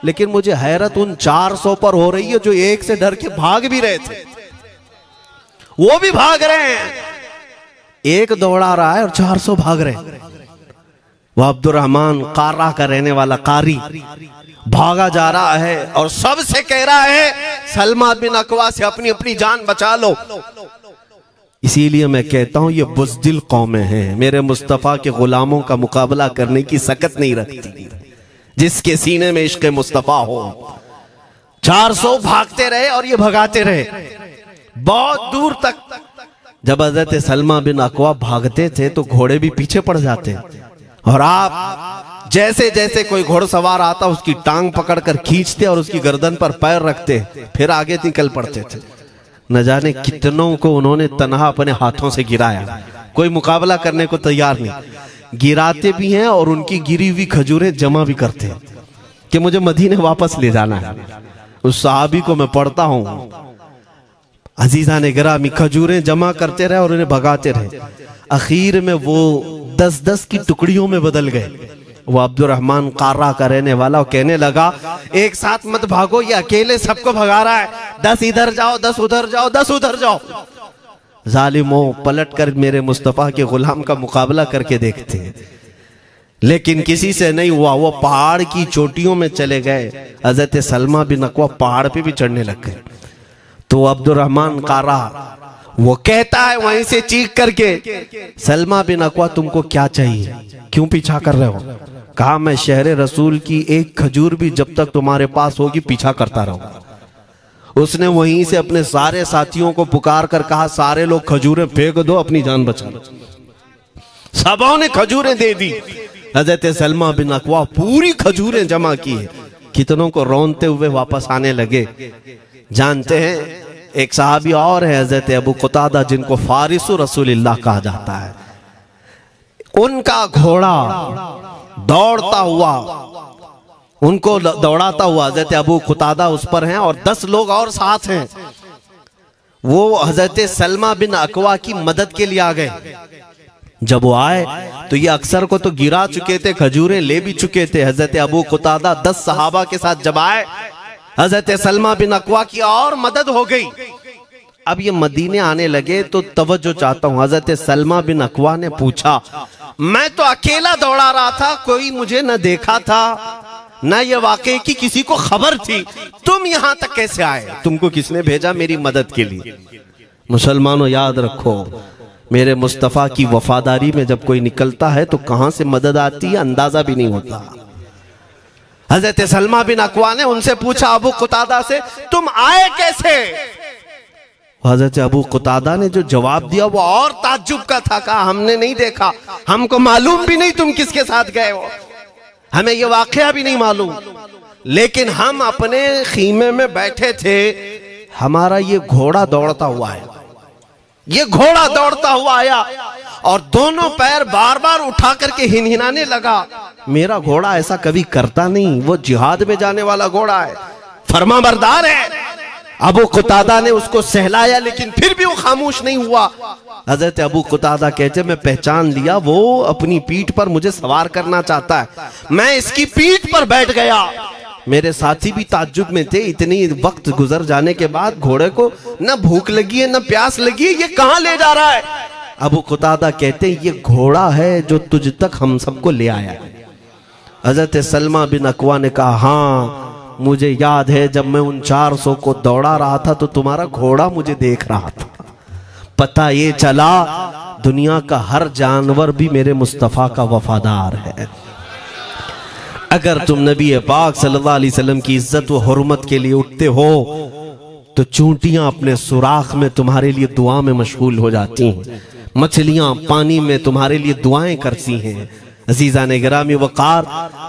Speaker 1: लेकिन मुझे हैरत उन 400 पर हो रही है जो एक से डर के भाग भी रहे थे। वो भी भाग रहे हैं, एक दौड़ा रहा है और 400 भाग रहे हैं। वह अब्दुर्रहमान कार्रा का रहने वाला कारी भागा जा रहा है और सबसे कह रहा है सलमा बिन अकवा से अपनी अपनी जान बचा लो। इसीलिए मैं कहता हूं ये बुज़दिल कौमें हैं, मेरे मुस्तफ़ा के गुलामों का मुकाबला करने की सकत नहीं रखती जिसके सीने में इश्क़ मुस्तफ़ा हो। 400 भागते रहे और ये भगाते रहे बहुत दूर तक। जब हज़रत सलमा बिन अकवा भागते थे तो घोड़े भी पीछे पड़ जाते, और आप जैसे जैसे कोई घोड़सवार आता उसकी टांग पकड़कर खींचते और उसकी गर्दन पर पैर रखते, फिर आगे निकल पड़ते थे। न जाने कितनों को उन्होंने तन्हा अपने हाथों से गिराया, कोई मुकाबला करने को तैयार नहीं। गिराते भी हैं और उनकी गिरी हुई खजूरें जमा भी करते हैं कि मुझे मदीने वापस ले जाना है। उस सहाबी को मैं पढ़ता हूं, अजीजा ने गिरामी खजूरें जमा करते रहे और उन्हें भगाते रहे। आखिर में वो 10-10 की टुकड़ियों में बदल गए। वो अब्दुर्रहमान कार्रा का रहने वाला कहने लगा, एक साथ मत भागो, ये अकेले सबको भगा रहा है, 10 इधर जाओ, 10 उधर जाओ, 10 उधर जाओ। जालिमों, पलट कर मेरे मुस्तफ़ा के गुलाम का मुकाबला करके देखते हैं, लेकिन किसी से नहीं हुआ। वो पहाड़ की चोटियों में चले गए। हज़रत सलमा बिन अकवा पहाड़ पे भी चढ़ने लग गए। तो अब्दुर्रहमान कार्रा वो कहता है वहीं से चीख करके, सलमा बिन अकवा तुमको क्या चाहिए, क्यों पीछा कर रहे हो? कहा, मैं शहर रसूल की एक खजूर भी जब तक तुम्हारे पास होगी पीछा करता रहूंगा। उसने वहीं से अपने सारे साथियों को पुकार कर कहा, सारे लोग खजूरें फेंक दो, अपनी जान बचा लो। सबों ने खजूरें दे दी। हज़रत सलमा बिन अकवा पूरी खजूरें जमा की, कितनों को रौनते हुए वापस आने लगे। जानते हैं एक सहाबी और है हज़रत अबू क़तादा, जिनको फारिसु रसूलिल्लाह कहा जाता है। उनका घोड़ा दौड़ता हुआ, उनको दौड़ाता हुआ हजरत अबू कुतादा उस पर हैं और 10 लोग और साथ हैं। वो हजरत सलमा बिन अकवा की मदद के लिए आ गए। जब वो आए तो ये अक्सर को तो गिरा चुके थे, खजूरें ले भी चुके थे। हजरत अबू कुतादा 10 सहाबा के साथ जब आए, हजरत सलमा बिन अकवा की और मदद हो गई। अब ये मदीने आने लगे तो तवज्जो चाहता हूं। हजरत सलमा बिन अकवा ने पूछा, मैं तो अकेला दौड़ा रहा था, कोई मुझे न देखा था, ना ये वाकई की किसी को खबर थी, तुम यहां तक कैसे आए? तुमको किसने भेजा मेरी मदद के लिए? मुसलमानों याद रखो, मेरे मुस्तफा की वफादारी में जब कोई निकलता है तो कहां से मदद आती है अंदाजा भी नहीं होता। हजरत सलमा बिन अकवा ने उनसे पूछा अबू कुतादा से, तुम आए कैसे? हजरत अबू कुतादा ने जो जवाब दिया वो और ताज्जुब का था। कहा, हमने नहीं देखा, हमको मालूम भी नहीं तुम किसके साथ गए हो, हमें ये वाकया भी नहीं मालूम, लेकिन हम अपने खीमे में बैठे थे, हमारा ये घोड़ा दौड़ता हुआ है, ये घोड़ा दौड़ता हुआ आया और दोनों पैर बार बार उठा करके हिनहिनाने लगा। मेरा घोड़ा ऐसा कभी करता नहीं, वो जिहाद में जाने वाला घोड़ा है, फरमाबरदार है। अबू कुतादा ने उसको सहलाया, लेकिन फिर भी वो खामोश नहीं हुआ। हजरत अबू कुतादा कहते, मैं पहचान लिया, वो अपनी पीठ पर मुझे सवार करना चाहता है। मैं इसकी पीठ पर बैठ गया। मेरे साथी भी ताज्जुब में थे, इतनी वक्त गुजर जाने के बाद घोड़े को न भूख लगी है न प्यास लगी है, ये कहां ले जा रहा है? अबू कुतादा कहते, ये घोड़ा है जो तुझ तक हम सबको ले आया है। हजरत सलमा बिन अकवा ने कहा, हाँ मुझे याद है, जब मैं उन 400 को दौड़ा रहा था तो तुम्हारा घोड़ा मुझे देख रहा था। पता ये चला दुनिया का हर जानवर भी मेरे मुस्तफा का वफादार है। अगर तुम नबी पाक सल्लल्लाहु अलैहि वसल्लम की इज्जत व हुर्मत के लिए उठते हो तो चूंटियां अपने सुराख में तुम्हारे लिए दुआ में मशगूल हो जाती हैं, मछलियां पानी में तुम्हारे लिए दुआएं करती हैं। अजीज़ान गिरामी वक़ार,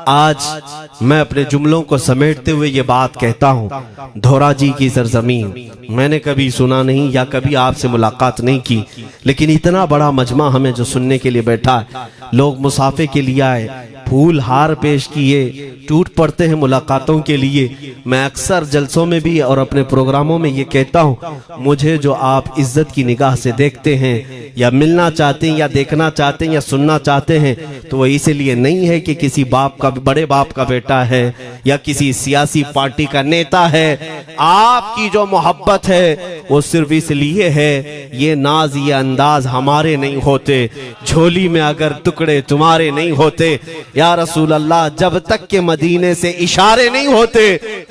Speaker 1: आज मैं अपने जुमलों को समेटते हुए ये बात कहता हूँ, धोराजी की सरजमीन मैंने कभी सुना नहीं या कभी आपसे मुलाकात नहीं की, लेकिन इतना बड़ा मजमा हमें जो सुनने के लिए बैठा है, लोग मुसाफे के लिए आए, फूल हार पेश किए, टूट पड़ते हैं मुलाकातों के लिए। मैं अक्सर जलसों में भी और अपने प्रोग्रामों में ये कहता हूँ, मुझे जो आप इज्जत की निगाह से देखते हैं या मिलना चाहते हैं या देखना चाहते हैं या सुनना चाहते हैं, तो वो इसलिए नहीं है कि किसी बाप का, बड़े बाप का बेटा है या किसी सियासी पार्टी का नेता है। आपकी जो मोहब्बत है वो सिर्फ इसलिए है, ये नाज ये अंदाज हमारे नहीं होते, झोली में अगर टुकड़े तुम्हारे नहीं होते, या रसूल अल्लाह जब तक के मदीने से इशारे नहीं होते,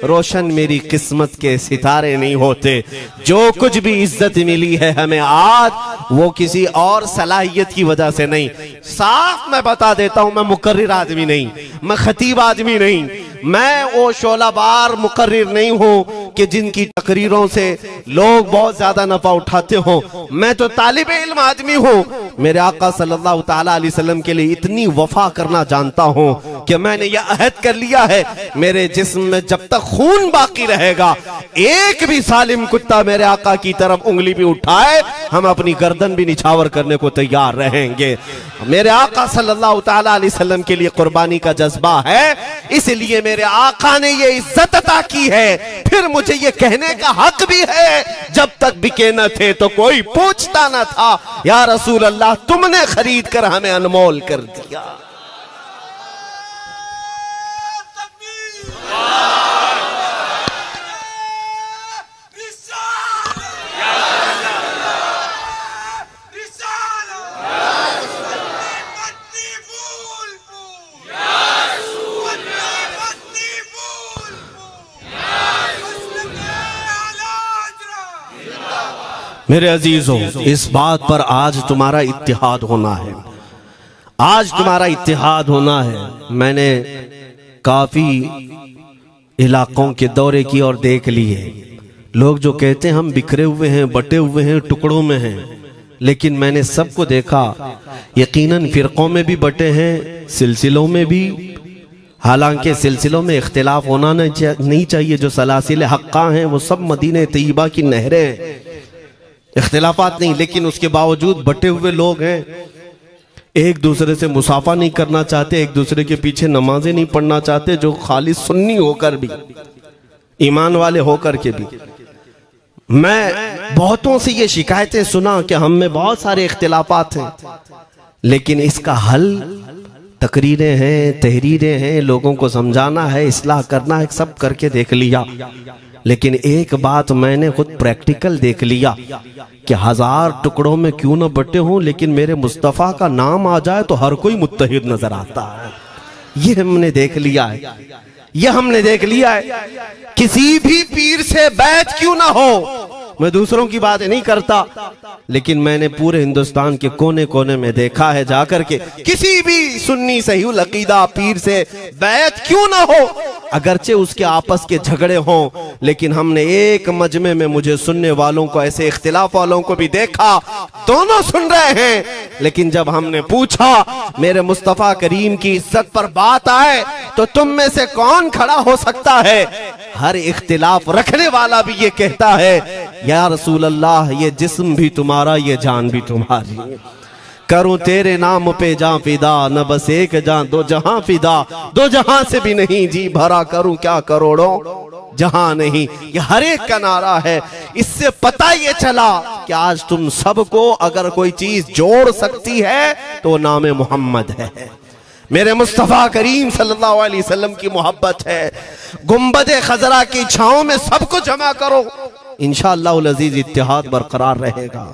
Speaker 1: रोशन मेरी किस्मत के सितारे नहीं होते। जो कुछ भी इज्जत मिली है हमें आज, वो किसी और सलाहियत की वजह से नहीं। साफ मैं बता देता हूं, मैं मुकर्रिर आदमी नहीं, मैं खतीब आदमी नहीं, मैं वो शोलाबार मुकर्रिर नहीं हूं कि जिनकी तकरीरों से लोग बहुत ज्यादा नफा उठाते हो। मैं तो तालिब इल्म आदमी हूं। मेरे आका सल्लल्लाहु ताला अलैहि वसल्लम के लिए इतनी वफा करना जानता हूं कि मैंने यह अहद कर लिया है, मेरे जिस्म में जब तक खून बाकी रहेगा, एक भी सालिम कुत्ता मेरे आका की तरफ उंगली भी उठाए, हम अपनी गर्दन भी निछावर करने को तैयार रहेंगे। मेरे आका सल्लल्लाहु ताला अलैहि वसल्लम के लिए कुर्बानी का जज्बा है, इसलिए मेरे आका ने ये इज्जत अता की है। फिर मुझे ये कहने का हक भी है, जब तक बिके न थे तो कोई पूछता न था, या रसूल अल्लाह तुमने खरीद कर हमें अनमोल कर दिया। मेरे अजीजों, इस बात पर आज तुम्हारा इत्तिहाद होना है, आज तुम्हारा इत्तिहाद होना है। मैंने काफी इलाकों के दौरे किए और देख लिए, लोग जो कहते हैं हम बिखरे हुए हैं, बटे हुए हैं, टुकड़ों में हैं, लेकिन मैंने सबको देखा, यकीनन फिरकों में भी बटे हैं, सिलसिलों में भी। हालांकि सिलसिलों में इख्तिलाफ होना नहीं चाहिए, जो सलासिल हक्का हैं वो सब मदीने तैयबा की नहरें हैं, इख्तिलाफात नहीं, लेकिन उसके बावजूद बटे हुए लोग हैं। एक दूसरे से मुसाफा नहीं करना चाहते, एक दूसरे के पीछे नमाजें नहीं पढ़ना चाहते, जो खाली सुन्नी होकर भी, ईमान वाले होकर के भी। मैं बहुतों से ये शिकायतें सुना कि हम में बहुत सारे इख्तिलाफात हैं, लेकिन इसका हल तकरीरें हैं, तहरीरें हैं, लोगों को समझाना है, इस्लाह करना है, सब करके देख लिया। लेकिन एक बात मैंने खुद प्रैक्टिकल देख लिया कि 1000 टुकड़ों में क्यों ना बटे हों, लेकिन मेरे मुस्तफ़ा का नाम आ जाए तो हर कोई मुत्तहिद नजर आता है। ये हमने देख लिया है, ये हमने देख लिया है। किसी भी पीर से बैत क्यों ना हो, मैं दूसरों की बात नहीं करता, लेकिन मैंने पूरे हिंदुस्तान के कोने कोने में देखा है जाकर के, किसी भी सुन्नी सहीहुल अकीदा पीर से बैत क्यों ना हो, अगरचे उसके आपस के झगड़े हों, लेकिन हमने एक मजमे में मुझे सुनने वालों को, ऐसे इख्तिलाफ वालों को भी देखा, दोनों सुन रहे हैं, लेकिन जब हमने पूछा मेरे मुस्तफ़ा करीम की इज्जत पर बात आए तो तुम में से कौन खड़ा हो सकता है, हर इख्तिलाफ रखने वाला भी ये कहता है, या रसूल अल्लाह, ये जिस्म भी तुम्हारा, ये जान भी तुम्हारी, करूं तेरे नाम पे जां फिदा, न बस एक जां दो जहां फिदा, दो जहां से भी नहीं जी भरा, करूं क्या करोड़ों जहां नहीं। ये हर एक का नारा है। इससे पता ये चला कि आज तुम सबको अगर कोई चीज जोड़ सकती है तो नाम मोहम्मद है, मेरे मुस्तफ़ा करीम सल्लल्लाहु अलैहि वसल्लम की मोहब्बत है। गुंबदे खजरा की छांव में सबको जमा करो, इंशाअल्लाह अज़ीज इत्तिहाद बरकरार रहेगा।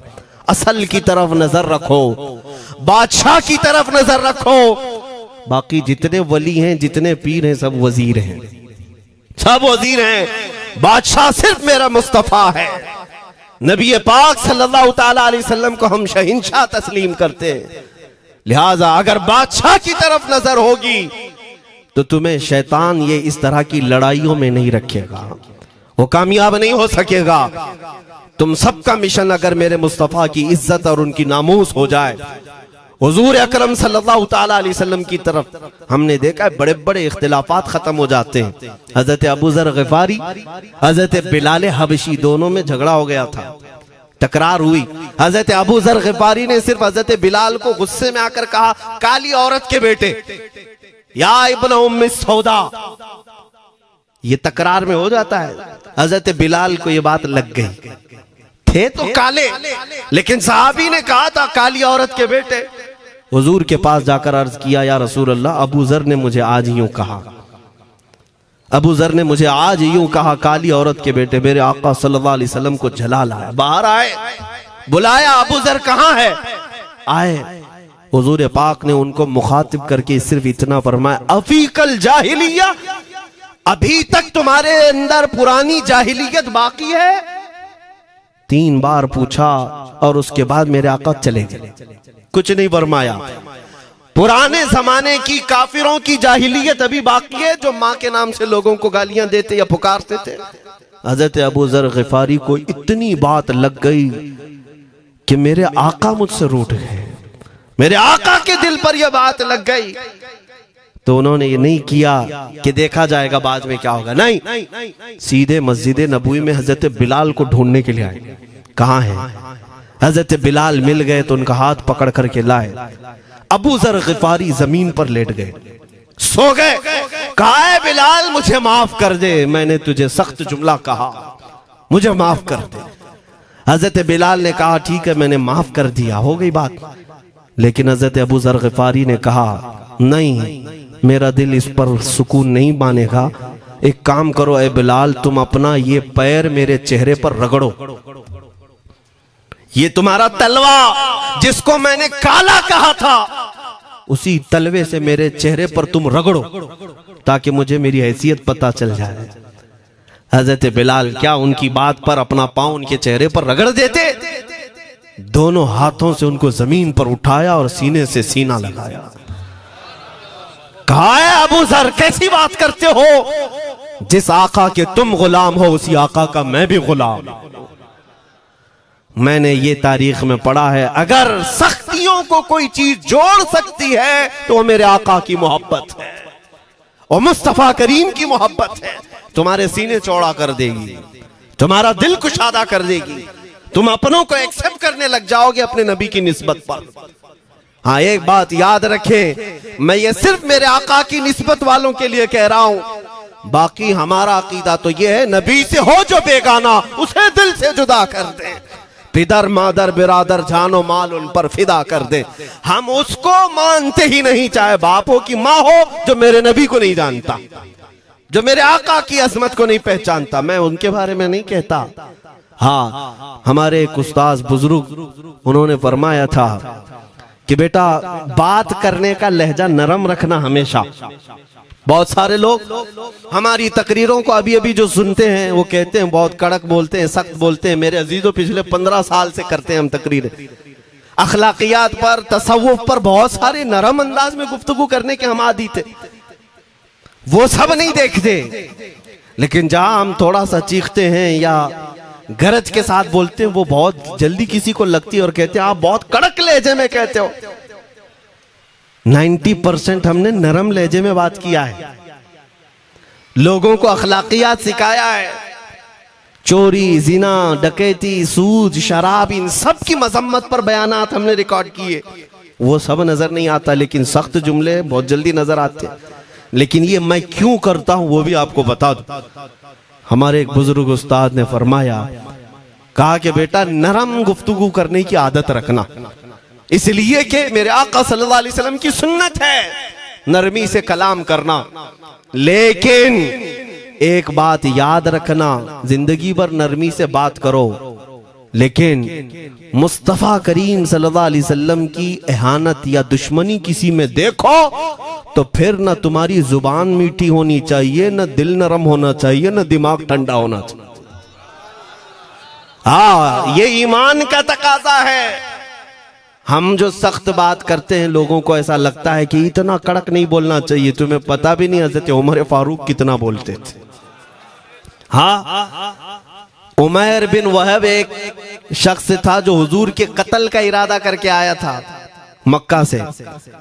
Speaker 1: असल की तरफ नजर रखो, बादशाह की तरफ नजर रखो। बाकी जितने वली हैं, जितने पीर हैं, सब वजीर हैं, सब वजीर हैं। बादशाह सिर्फ मेरा मुस्तफ़ा है। नबी पाक सल्लल्लाहु ताला अलैहि वसल्लम को हम शहंशाह तस्लीम करते हैं। लिहाजा अगर बादशाह की तरफ नजर होगी तो तुम्हें शैतान ये इस तरह की लड़ाइयों में नहीं रखेगा, वो कामयाब नहीं हो सकेगा। तुम सबका मिशन अगर मेरे मुस्तफ़ा की इज्जत और उनकी नामूस हो जाए, हुजूर अकरम सल्लल्लाहु ताला अलैहि वसल्लम की तरफ हमने देखा है बड़े बड़े इख्तिलाफात खत्म हो जाते हैं। हजरत अबू ज़र ग़िफ़ारी, हजरत बिलाल हबशी, दोनों में झगड़ा हो गया था, तकरार हुई। हजरत अबू ज़र ग़िफ़ारी ने सिर्फ हजरत बिलाल को गुस्से में आकर कहा, काली औरत के बेटे, या इब्न उम्मी सौदा। ये तकरार में हो जाता है। हजरत बिलाल को ये बात लग गई, थे तो काले, लेकिन सहाबी ने कहा था काली औरत के बेटे। हुजूर के पास जाकर अर्ज किया, या रसूल अल्लाह, अबू ज़र ने मुझे आज यूं कहा, अबू ज़र ने मुझे आज यूं कहा, काली औरत के बेटे। मेरे आका सल्लल्लाहु अलैहि वसल्लम को जला लाया, बाहर आए, बुलाया, अबू ज़र कहाँ है? आए। हुजूर पाक ने उनको मुखातिब करके सिर्फ इतना फरमाया, अफीकल जाहिलिया, अभी तक तुम्हारे अंदर पुरानी जाहिलियत बाकी है? 3 बार पूछा और उसके बाद मेरे आका चले गए, कुछ नहीं फरमाया। पुराने जमाने की काफिरों की जाहिलियत अभी बाकी है, जो माँ के नाम से लोगों को गालियां देते या पुकारते थे। हजरत अबू ज़र ग़िफ़ारी को इतनी बात लग गई कि मेरे आका मुझसे रूठ गए, मेरे आका के दिल पर यह बात लग गई। तो उन्होंने ये नहीं किया कि देखा जाएगा बाद में क्या होगा, नहीं, सीधे मस्जिद नबवी में हजरत बिलाल को ढूंढने के लिए आए। कहाँ है? हजरत बिलाल मिल गए तो उनका हाथ पकड़ करके लाए। अबू ज़र ग़िफ़ारी जमीन पर लेट गए, सो गए। कहा है बिलाल, मुझे माफ कर दे, मैंने तुझे सख्त जुमला कहा, मुझे माफ कर दे। हजरत बिलाल ने कहा, ठीक है, मैंने माफ कर दिया, हो गई बात। लेकिन हजरत अबू ज़र ग़िफ़ारी ने कहा, नहीं, मेरा दिल इस पर सुकून नहीं मानेगा। एक काम करो ए बिलाल, तुम अपना ये पैर मेरे चेहरे पर रगड़ो, ये तुम्हारा तलवा जिसको मैंने काला कहा था, उसी तलवे से मेरे चेहरे पर तुम रगड़ो, ताकि मुझे मेरी हैसियत पता चल जाए। हजरत बिलाल क्या उनकी बात पर अपना पांव उनके चेहरे पर रगड़ देते, दोनों हाथों से उनको जमीन पर उठाया और सीने से सीना लगाया। कहा है अबू ज़र, कैसी बात करते हो? जिस आका के तुम गुलाम हो, उसी आका का मैं भी गुलाम। मैंने ये तारीख में पढ़ा है, अगर सख्तियों को कोई चीज जोड़ सकती है तो वो मेरे आका की मोहब्बत है और मुस्तफा करीम की मोहब्बत है। तुम्हारे सीने चौड़ा कर देगी, तुम्हारा दिल कुशादा कर देगी, तुम अपनों को एक्सेप्ट करने लग जाओगे अपने नबी की निस्बत पर। हाँ, एक बात याद रखें, मैं ये सिर्फ मेरे आका की निस्बत वालों के लिए कह रहा हूं। बाकी हमारा अकीदा तो ये है, नबी से हो जो बेगाना उसे दिल से जुदा कर दे, पिदर मादर बिरादर जानो माल उन पर फिदा कर दे। हम उसको मानते ही नहीं, चाहे बापों की माँ हो, जो मेरे नबी को नहीं जानता, जो मेरे आका की अजमत को नहीं पहचानता। मैं उनके बारे में नहीं कहता। हाँ, हमारे एक उस्ताद बुजुर्ग उन्होंने फरमाया था कि बेटा, बात करने का लहजा नरम रखना हमेशा। बहुत सारे लोग हमारी तकरीरों को अभी अभी जो सुनते हैं वो कहते हैं बहुत कड़क बोलते हैं, सख्त बोलते हैं। मेरे अजीजों, पिछले 15 साल से करते हैं हम तकरीरें, अखलाकियात पर, तसव्वुफ पर बहुत सारे नरम अंदाज में गुफ्तगू करने के हम आदी थे। वो सब नहीं देखते, लेकिन जहां हम थोड़ा सा चीखते हैं या गरज के साथ बोलते हैं, वो बहुत जल्दी किसी को लगती है और कहते हैं आप बहुत कड़क लहजे में कहते हो। 90% हमने नरम लहजे में बात किया है, लोगों को अखलाकियात सिखाया है। चोरी, जिना, डकैती, सूद, शराब, इन सब की मजम्मत पर बयानात हमने रिकॉर्ड किए। वो सब नजर नहीं आता, लेकिन सख्त जुमले बहुत जल्दी नजर आते हैं। लेकिन ये मैं क्यों करता हूं वो भी आपको बता दूं। हमारे एक बुजुर्ग उस्ताद ने फरमाया, कहा कि बेटा, नरम गुफ्तगू करने की आदत रखना, इसलिए कि मेरे आका सल्लल्लाहु अलैहि वसल्लम की सुन्नत है नरमी से कलाम करना। लेकिन एक बात याद रखना, जिंदगी भर नरमी से बात करो, लेकिन मुस्तफा करीम सल्लल्लाहु अलैहि वसल्लम की एहानत या दुश्मनी किसी में देखो तो फिर न तुम्हारी जुबान मीठी होनी चाहिए, न दिल नरम होना चाहिए, न दिमाग ठंडा होना चाहिए। हाँ, ये ईमान का तकाजा है। हम जो सख्त बात करते हैं, लोगों को ऐसा लगता है कि इतना कड़क नहीं बोलना चाहिए। तुम्हें पता भी नहीं हज़रत उमर फारूक कितना बोलते थे। हाँ, उमैर बिन वहब एक शख्स था जो हुजूर के कत्ल का इरादा करके आया था मक्का से।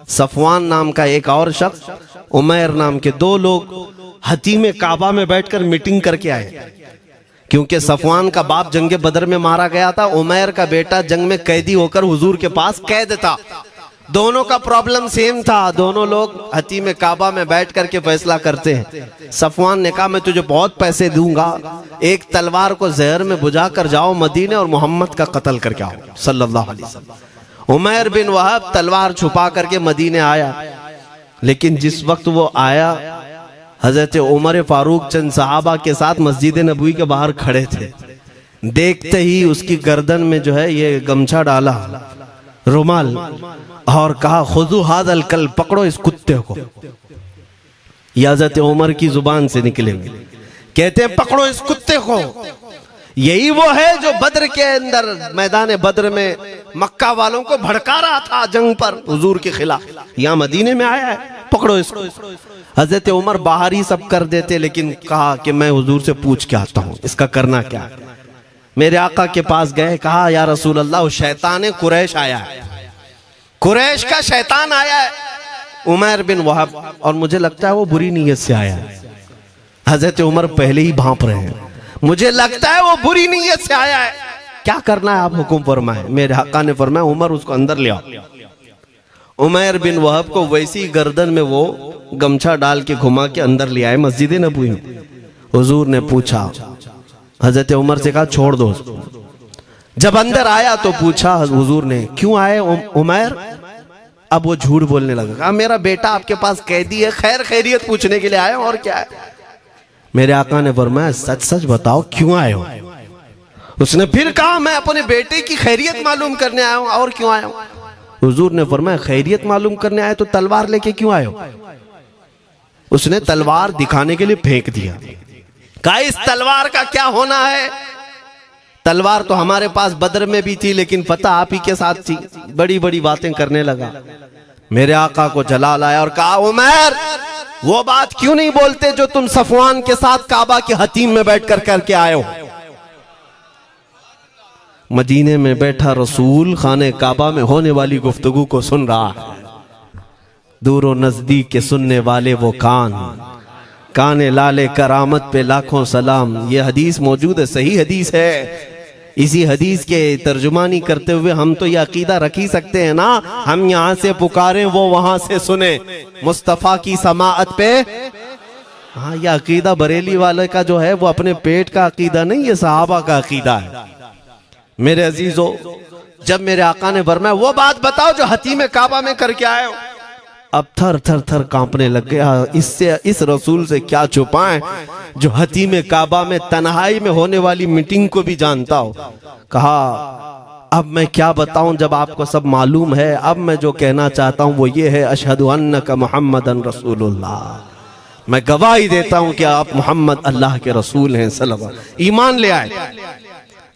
Speaker 1: सफवान नाम का एक और शख्स, उमैर नाम के 2 लोग हतीम काबा में बैठकर मीटिंग करके आए, क्योंकि सफवान का बाप जंग बदर में मारा गया था, उमैर का बेटा जंग में कैदी होकर हुजूर के पास कैद था। दोनों का प्रॉब्लम सेम था। दोनों लोग हतीम काबा में बैठ करके फैसला करते हैं। सफवान ने कहा, मैं तुझे बहुत पैसे दूंगा, एक तलवार को जहर में बुझा कर जाओ मदीने और मोहम्मद का कत्ल करके आओ सल्लल्लाहु अलैहि वसल्लम। उमैर बिन वहब तलवार छुपा करके मदीने आया, लेकिन जिस वक्त वो आया, हजरत उमर फारूक चंद सहाबा के साथ मस्जिद नबवी के बाहर खड़े थे। देखते ही उसकी गर्दन में जो है ये गमछा डाला, रुमाल, और कहा, खुदू हादल कल, पकड़ो इस कुत्ते को। हजरत उमर की जुबान से निकलेंगे, कहते हैं पकड़ो इस कुत्ते को। यही वो है जो बद्र के अंदर, मैदान बद्र में मक्का वालों को भड़का रहा था जंग पर हुजूर के खिलाफ। यहाँ मदीने में आया है, पकड़ो इसको। हजरत उमर बाहर ही सब कर देते, लेकिन कहा कि मैं हुजूर से पूछ के आता हूँ इसका करना क्या है। मेरे आका के पास गए, कहा, या रसूल अल्लाह, शैतान कुरैश आया है, कुरैश का शैतान आया है, उमैर बिन वहब, और मुझे लगता है वो बुरी नीयत से आया है। हजरत उमर पहले ही भांप रहे हैं, मुझे लगता है वो बुरी नीयत से आया है, क्या करना है आप हुक्म फरमाए। मेरे आका ने फरमाया, उमर उसको अंदर ले आओ। उमैर बिन वहब को वैसी गर्दन में वो गमछा डाल के घुमा के अंदर ले आए मस्जिद नबवी में। हुजूर ने पूछा, हजरत उमर से कहा, छोड़ दो उसको। जब अंदर आया तो पूछा हुजूर ने, क्यों आए उमैर? अब वो झूठ बोलने लगा, कहा, मेरा बेटा आपके पास कैदी है, खैर खैरियत पूछने के लिए आया, और क्या है। मेरे आका ने फरमाया, सच सच बताओ क्यों आए हो। उसने फिर कहा, मैं अपने बेटे की खैरियत मालूम करने आया हूं, और क्यों आया हूं। हुजूर ने फरमाया, खैरियत मालूम करने आए तो तलवार लेके क्यों आए हो। उसने तलवार दिखाने के लिए फेंक दिया, कहा, इस तलवार का क्या होना है। तलवार तो हमारे पास बदर में भी थी, लेकिन फतह आप ही के साथ थी। बड़ी बड़ी बातें करने लगा। मेरे आका को जलाल आया और कहा, उमैर, वो बात क्यों नहीं बोलते जो तुम सफवान के साथ काबा के हतीम में बैठकर करके आए हो। मदीने में बैठा रसूल खाने काबा में होने वाली गुफ्तगू को सुन रहा है। दूर नजदीक के सुनने वाले वो काने लाले करामत पे लाखों सलाम। ये हदीस मौजूद है, सही हदीस है। इसी हदीस के तर्जुमानी करते हुए हम तो ये अकीदा रख ही सकते हैं ना, हम यहाँ से पुकारें वो वहां से सुने, मुस्तफा की समाअत पे। हाँ, ये अकीदा बरेली वाले का जो है वो अपने पेट का अकीदा नहीं, ये सहाबा का अकीदा है। मेरे अजीजों, जब मेरे आका ने फरमाया वो बात बताओ जो हतीम काबा में करके आए हो, अब थर थर थर कांपने लग गया। इससे इस रसूल से क्या छुपाएं जो हतीम काबा में तन्हाई में होने वाली मीटिंग को भी जानता हो। कहा अब मैं क्या बताऊं जब आपको सब मालूम है। अब मैं जो कहना चाहता हूं वो ये है, अशहदु अन्नका मुहम्मदन रसूलुल्लाह, मैं गवाही देता हूं कि आप मोहम्मद अल्लाह के रसूल हैं सल्लल्लाहु। ईमान ले आए।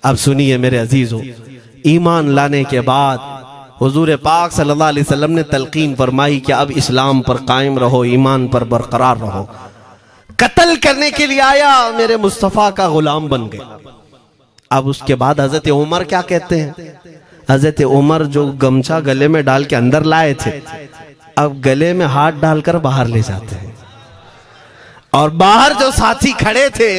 Speaker 1: अब सुनिए मेरे अजीजों, ईमान लाने के बाद हुजूर पाक सल्लल्लाहु अलैहि वसल्लम ने तलकीन फरमाई कि अब इस्लाम पर कायम रहो, ईमान पर बरकरार रहो। कत्ल करने के लिए आया, मेरे मुस्तफ़ा का गुलाम बन गया। अब उसके बाद हजरत उमर क्या कहते हैं, हजरत उमर जो गमछा गले में डाल के अंदर लाए थे, अब गले में हाथ डालकर बाहर ले जाते हैं। और बाहर जो साथी खड़े थे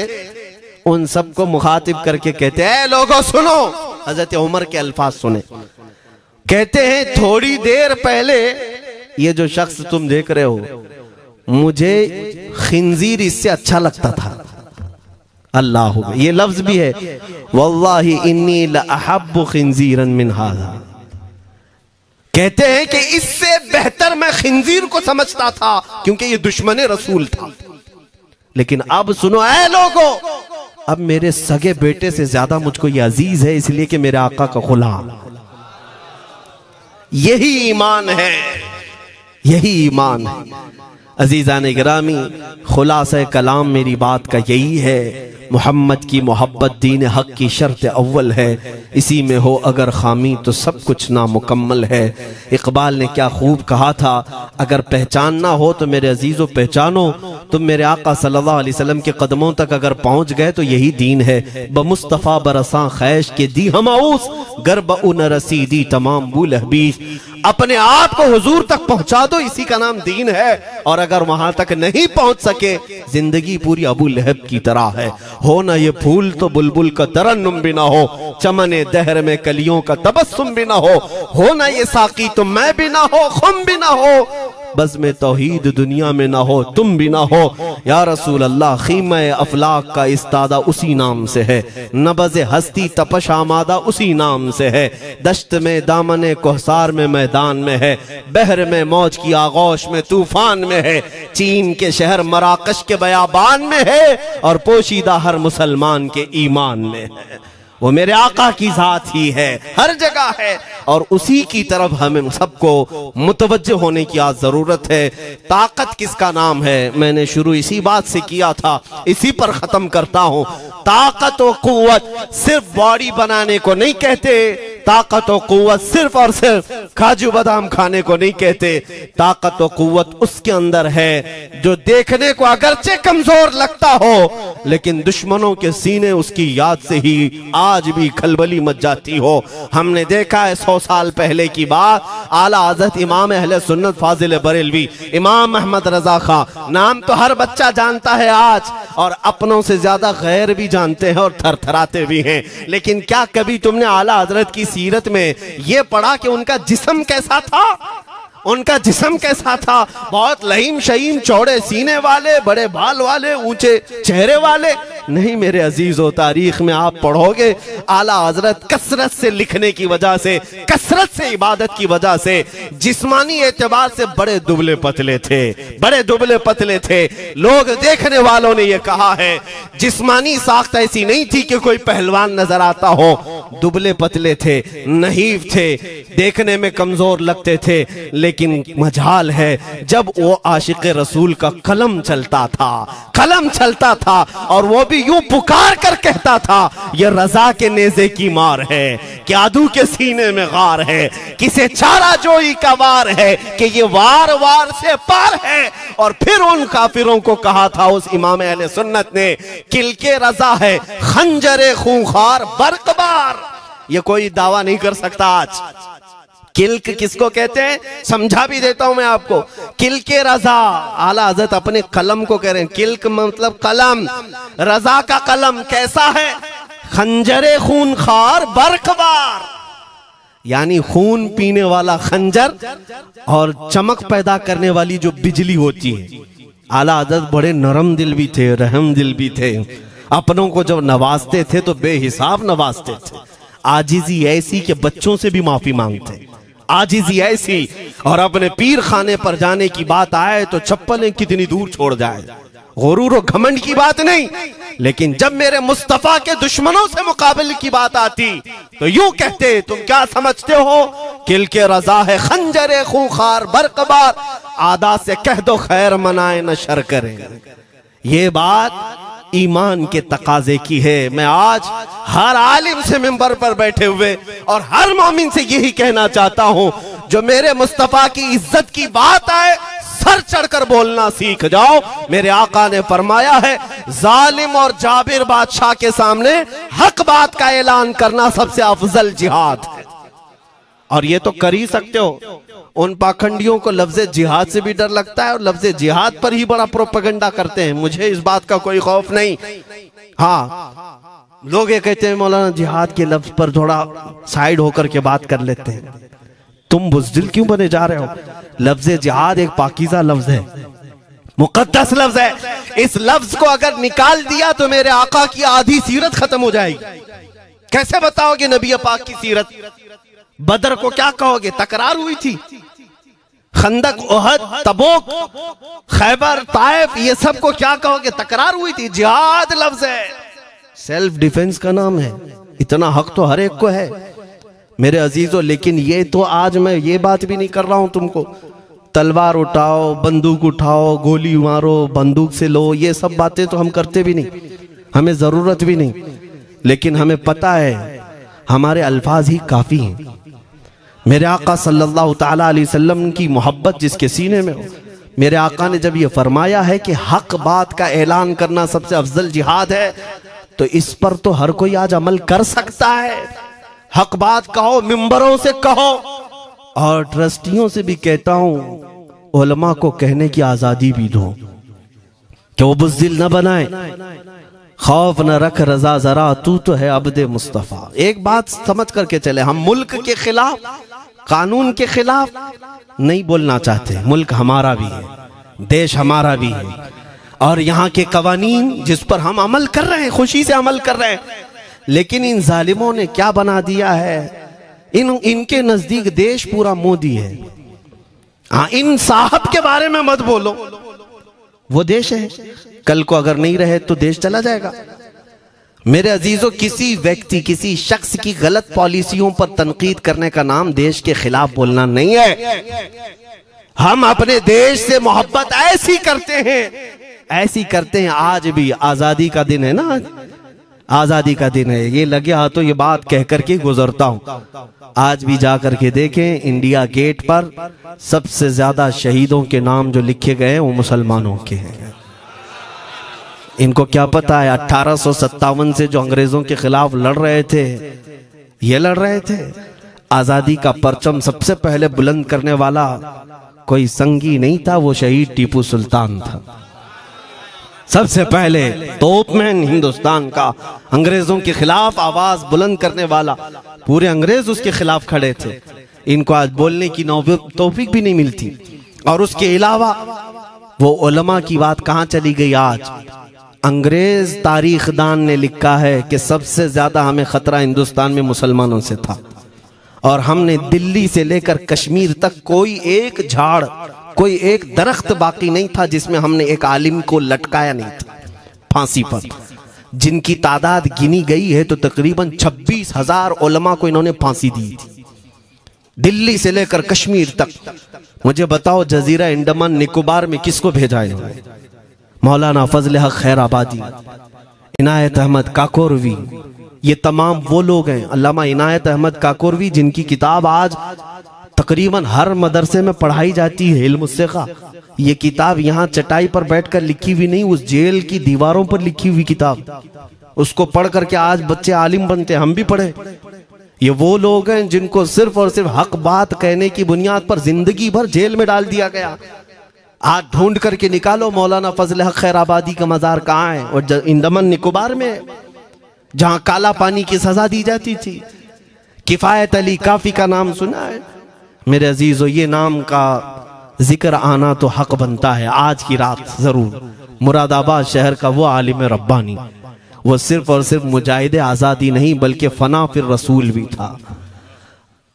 Speaker 1: उन सबको मुखातिब करके कहते हैं, लोगों सुनो। हजरत उमर के अल्फाज सुने, कहते हैं थोड़ी देर पहले ये जो शख्स तुम देख रहे हो, मुझे खिंजीर इससे अच्छा लगता था। अल्लाह, ये लफ्ज भी है, वल्लाही इन्नी लअहब्बु खिंजीरन मिन हाज़ा। कहते हैं कि इससे बेहतर मैं खिंजीर को समझता था क्योंकि ये दुश्मन रसूल था। लेकिन अब सुनो ऐ लोगों, अब मेरे सगे बेटे से ज्यादा मुझको ये अजीज है, इसलिए कि मेरे आका का गुलाम। यही ईमान है, यही ईमान है। अजीज़ान गिरामी, खुलासा कलाम मेरी बात का यही है, मोहम्मद की मोहब्बत दीन हक की शर्त अव्वल है। इसी में हो अगर खामी तो सब कुछ नामुकम्मल है। इकबाल ने क्या खूब कहा था, अगर पहचानना हो तो मेरे अजीज़ों पहचानो, तुम मेरे आका सल्लल्लाहु अलैहि वसल्लम के कदमों तक अगर पहुंच गए तो यही दीन है। बमुस्तफ़ा बरसा खैश के दी हमाऊस, गर्ब उन रसीदी तमाम बुल हबीस। अपने आप को हुजूर तक पहुंचा दो, इसी का नाम दीन है। और अगर वहां तक नहीं पहुंच सके, जिंदगी पूरी अबू लहब की तरह है। हो ना ये फूल तो बुलबुल का तरन्नुम भी ना हो, चमने दहर में कलियों का तबस्सुम भी ना हो ना ये साकी तो मैं भी ना हो, खुम भी ना हो, बस में तौहीद दुनिया में ना हो, तुम भी ना हो। या रसूल अल्लाह, खीमा अफलाक का इस्तादा उसी नाम से है, नबज़ हस्ती तपश आमादा उसी नाम से है। दश्त में दामने कोहसार में मैदान में है, बहर में मौज की आगोश में तूफान में है, चीन के शहर मराकश के बयाबान में है, और पोशीदा हर मुसलमान के ईमान में है। वो मेरे आका की जात ही है, हर जगह है, और उसी की तरफ हमें सबको मुतवज्जो होने की आज जरूरत है। ताकत किसका नाम है, मैंने शुरू इसी बात से किया था, इसी पर खत्म करता हूं। ताकत और कुव्वत सिर्फ बॉडी बनाने को नहीं कहते, ताकत और कुव्वत सिर्फ और सिर्फ काजू बादाम खाने को नहीं कहते। ताकत और कुव्वत उसके अंदर है जो देखने को अगरचे कमजोर लगता हो, लेकिन दुश्मनों के सीने उसकी याद से ही आज भी खलबली मच जाती हो। हमने देखा है 100 साल पहले की बात, आला हज़रत इमाम अहले सुन्नत फाजिल बरेलवी इमाम अहमद रजा खां, नाम तो हर बच्चा जानता है आज, और अपनों से ज्यादा गैर भी जानते हैं और थरथराते भी हैं। लेकिन क्या कभी तुमने आला हजरत की सीरत में यह पढ़ा कि उनका जिस्म कैसा था? उनका जिस्म कैसा था? बहुत लहीम शहीम, चौड़े सीने वाले, बड़े बाल वाले, ऊंचे चेहरे वाले? नहीं मेरे अजीजों, तारीख में आप पढ़ोगे आला हजरत कसरत से लिखने की वजह से, कसरत से इबादत की वजह से जिस्मानी एतबार से बड़े दुबले पतले थे, बड़े दुबले पतले थे। लोग देखने वालों ने यह कहा है जिस्मानी साख्त ऐसी नहीं थी कि कोई पहलवान नजर आता हो, दुबले पतले थे, नहीफ थे, देखने में कमजोर लगते थे। लेकिन मजाल है जब वो आशिक रसूल का कलम चलता था, कलम चलता था, और वो भी यूं पुकार कर कहता था ये रजा के नेज़े की मार है, क्या आदू के सीने में गार है, किसे चारा जोई का वार है कि ये वार वार से पार है। और फिर उन काफिरों को कहा था उस इमाम अहले सुन्नत ने, किल के रजा है खंजरे खूंखार बरकबार। ये कोई दावा नहीं कर सकता आज। किल्क किसको कहते हैं समझा भी देता हूं मैं आपको। किल के रजा, आला हज़रत अपने कलम को कह रहे हैं, किल्क मतलब कलम, रजा का कलम कैसा है? खंजरे खून खार बरकबार, यानी खून पीने वाला खंजर और चमक पैदा करने वाली जो बिजली होती है। आला हज़रत बड़े नरम दिल भी थे, रहम दिल भी थे। अपनों को जब नवाजते थे तो बेहिसाब नवाजते थे। आजिजी ऐसी कि बच्चों से भी माफी मांगते, आजिजी ऐसी, और अपने पीर खाने पर जाने की बात आए तो चप्पलें कितनी दूर छोड़ जाए। गुरूर और घमंड की बात नहीं, लेकिन जब मेरे मुस्तफा के दुश्मनों से मुकाबले की बात आती तो यूं कहते, तुम क्या समझते हो किल के रजा है खंजरे खूंखार बरकबार, आदा से कह दो खैर मनाए न शर करें। ये बात ईमान के तकाजे की है। मैं आज हर आलिम से मिंबर पर बैठे हुए और हर मोमिन से यही कहना चाहता हूं, जो मेरे मुस्तफा की इज्जत की बात आए सर चढ़कर बोलना सीख जाओ। मेरे आका ने फरमाया है, जालिम और जाबिर बादशाह के सामने हक बात का ऐलान करना सबसे अफजल जिहाद है। और ये तो कर ही सकते हो। उन पाखंडियों को लफ्ज़ जिहाद से भी डर लगता है और लफ्ज़ जिहाद पर ही बड़ा प्रोपेगेंडा करते हैं। मुझे इस बात का कोई खौफ नहीं। हाँ, लोग ये कहते हैं मौलाना जिहाद के लफ्ज पर थोड़ा साइड होकर के बात कर लेते हैं। तुम बुज़दिल क्यों बने जा रहे हो? लफ्ज़ जिहाद एक पाकीज़ा लफ्ज है, मुकद्दस लफ्ज है। इस लफ्ज को अगर निकाल दिया तो मेरे आका की आधी सीरत खत्म हो जाएगी। कैसे बताओगे नबी पाक की सीरत? बदर को क्या कहोगे? तकरार हुई थी। खंदक, ओहद, तबूक, खैबर, ताइफ, ये सब को क्या कहोगे? तकरार हुई थी। जिहाद लफ्ज है, सेल्फ डिफेंस का नाम है। इतना हक तो हर एक को है मेरे अजीजों। लेकिन ये तो आज मैं ये बात भी नहीं कर रहा हूं तुमको तलवार उठाओ, बंदूक उठाओ, गोली मारो, बंदूक से लो, ये सब बातें तो हम करते भी नहीं, हमें जरूरत भी नहीं। लेकिन हमें पता है हमारे अल्फाज ही काफी हैं। मेरे आका सल्लल्लाहु ताला अलैहि वसल्लम की मोहब्बत जिसके सीने में हो, मेरे आका ने जब ये फरमाया है कि हक बात का ऐलान करना सबसे अफजल जिहाद है, तो इस पर तो हर कोई आज अमल कर सकता है। हक बात कहो, मिंबरों से कहो, और ट्रस्टियों से भी कहता हूं उलमा को कहने की आजादी भी दो कि वो बुज़दिल न बनाए, खौफ न रख रजा जरा, तू तो है अब्दे मुस्तफा। एक बात समझ करके चले, हम मुल्क के खिलाफ, कानून के खिलाफ नहीं बोलना चाहते। मुल्क हमारा भी है, देश हमारा भी है, और यहाँ के कवानीन जिस पर हम अमल कर रहे हैं, खुशी से अमल कर रहे हैं। लेकिन इन जालिमों ने क्या बना दिया है, इनके नजदीक देश पूरा मोदी है। हाँ, इन साहब के बारे में मत बोलो, वो देश है, कल को अगर नहीं रहे तो देश चला जाएगा। मेरे अजीजों, किसी व्यक्ति, किसी शख्स की गलत पॉलिसियों पर तनकीद करने का नाम देश के खिलाफ बोलना नहीं है। हम अपने देश से मोहब्बत ऐसी करते हैं, ऐसी करते हैं। आज भी आजादी का दिन है ना, आजादी का दिन है। ये लगे हाथों ये बात कह करके गुजरता हूं। आज भी जा करके देखें, इंडिया गेट पर सबसे ज्यादा शहीदों के नाम जो लिखे गए हैं वो मुसलमानों के हैं। इनको क्या पता है 1857 से जो अंग्रेजों के खिलाफ लड़ रहे थे, ये लड़ रहे थे। आजादी का परचम सबसे पहले बुलंद करने वाला कोई संगी नहीं था, वो शहीद टीपू सुल्तान था। सबसे पहले तोपमैन हिंदुस्तान का, अंग्रेजों के खिलाफ आवाज बुलंद करने वाला, पूरे अंग्रेज उसके खिलाफ खड़े थे। इनको आज बोलने की तौफीक भी नहीं मिलती। और उसके अलावा वो उलमा की बात कहां चली गई आज? अंग्रेज तारीखदान ने लिखा है कि सबसे ज्यादा हमें खतरा हिंदुस्तान में मुसलमानों से था, और हमने दिल्ली से लेकर कश्मीर तक कोई एक झाड़, कोई एक दरख्त बाकी नहीं था जिसमें हमने एक आलिम को लटकाया नहीं था फांसी पर। जिनकी तादाद गिनी गई है तो तकरीबन 26,000 उलमा को इन्होंने फांसी दी थी, दिल्ली से लेकर कश्मीर तक। मुझे बताओ, जजीरा अंडमान निकोबार में किसको भेजा है? मौलाना फजल हक खैराबादी, इनायत अहमद काकोरवी, ये तमाम वो लोग हैं। अल्लामा इनायत अहमद काकोरवी, जिनकी किताब आज तकरीबन हर मदरसे में पढ़ाई जाती है, इल्म उस्सिक़ा। ये किताब यहाँ चटाई पर बैठकर लिखी हुई नहीं, उस जेल की दीवारों पर लिखी हुई किताब। उसको पढ़ करके आज बच्चे आलिम बनते, हम भी पढ़े। ये वो लोग हैं जिनको सिर्फ और सिर्फ हक बात कहने की बुनियाद पर जिंदगी भर जेल में डाल दिया गया। आज ढूंढ करके निकालो मौलाना फजल हक खैराबादी का मजार कहाँ है? और अंडमान निकोबार में, जहां काला पानी की सजा दी जाती थी। किफायत अली काफी का नाम सुना है मेरे अजीजों? ये नाम का जिक्र आना तो हक बनता है आज की रात जरूर। मुरादाबाद शहर का वो आलिम रब्बानी, वो सिर्फ और सिर्फ मुजाहिद आजादी नहीं बल्कि फना फिर रसूल भी था।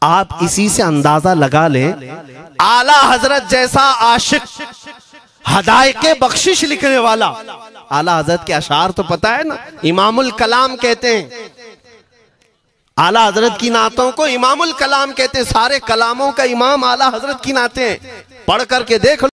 Speaker 1: आप इसी से अंदाजा लगा लें, आला हजरत जैसा आशिक, हदायके बख्शिश लिखने वाला, आला हजरत के अशार तो पता है ना, इमामुल कलाम कहते हैं। आला हजरत की नातों को इमामुल कलाम कहते हैं। सारे कलामों का इमाम आला हजरत की नाते हैं। पढ़ करके देख लो।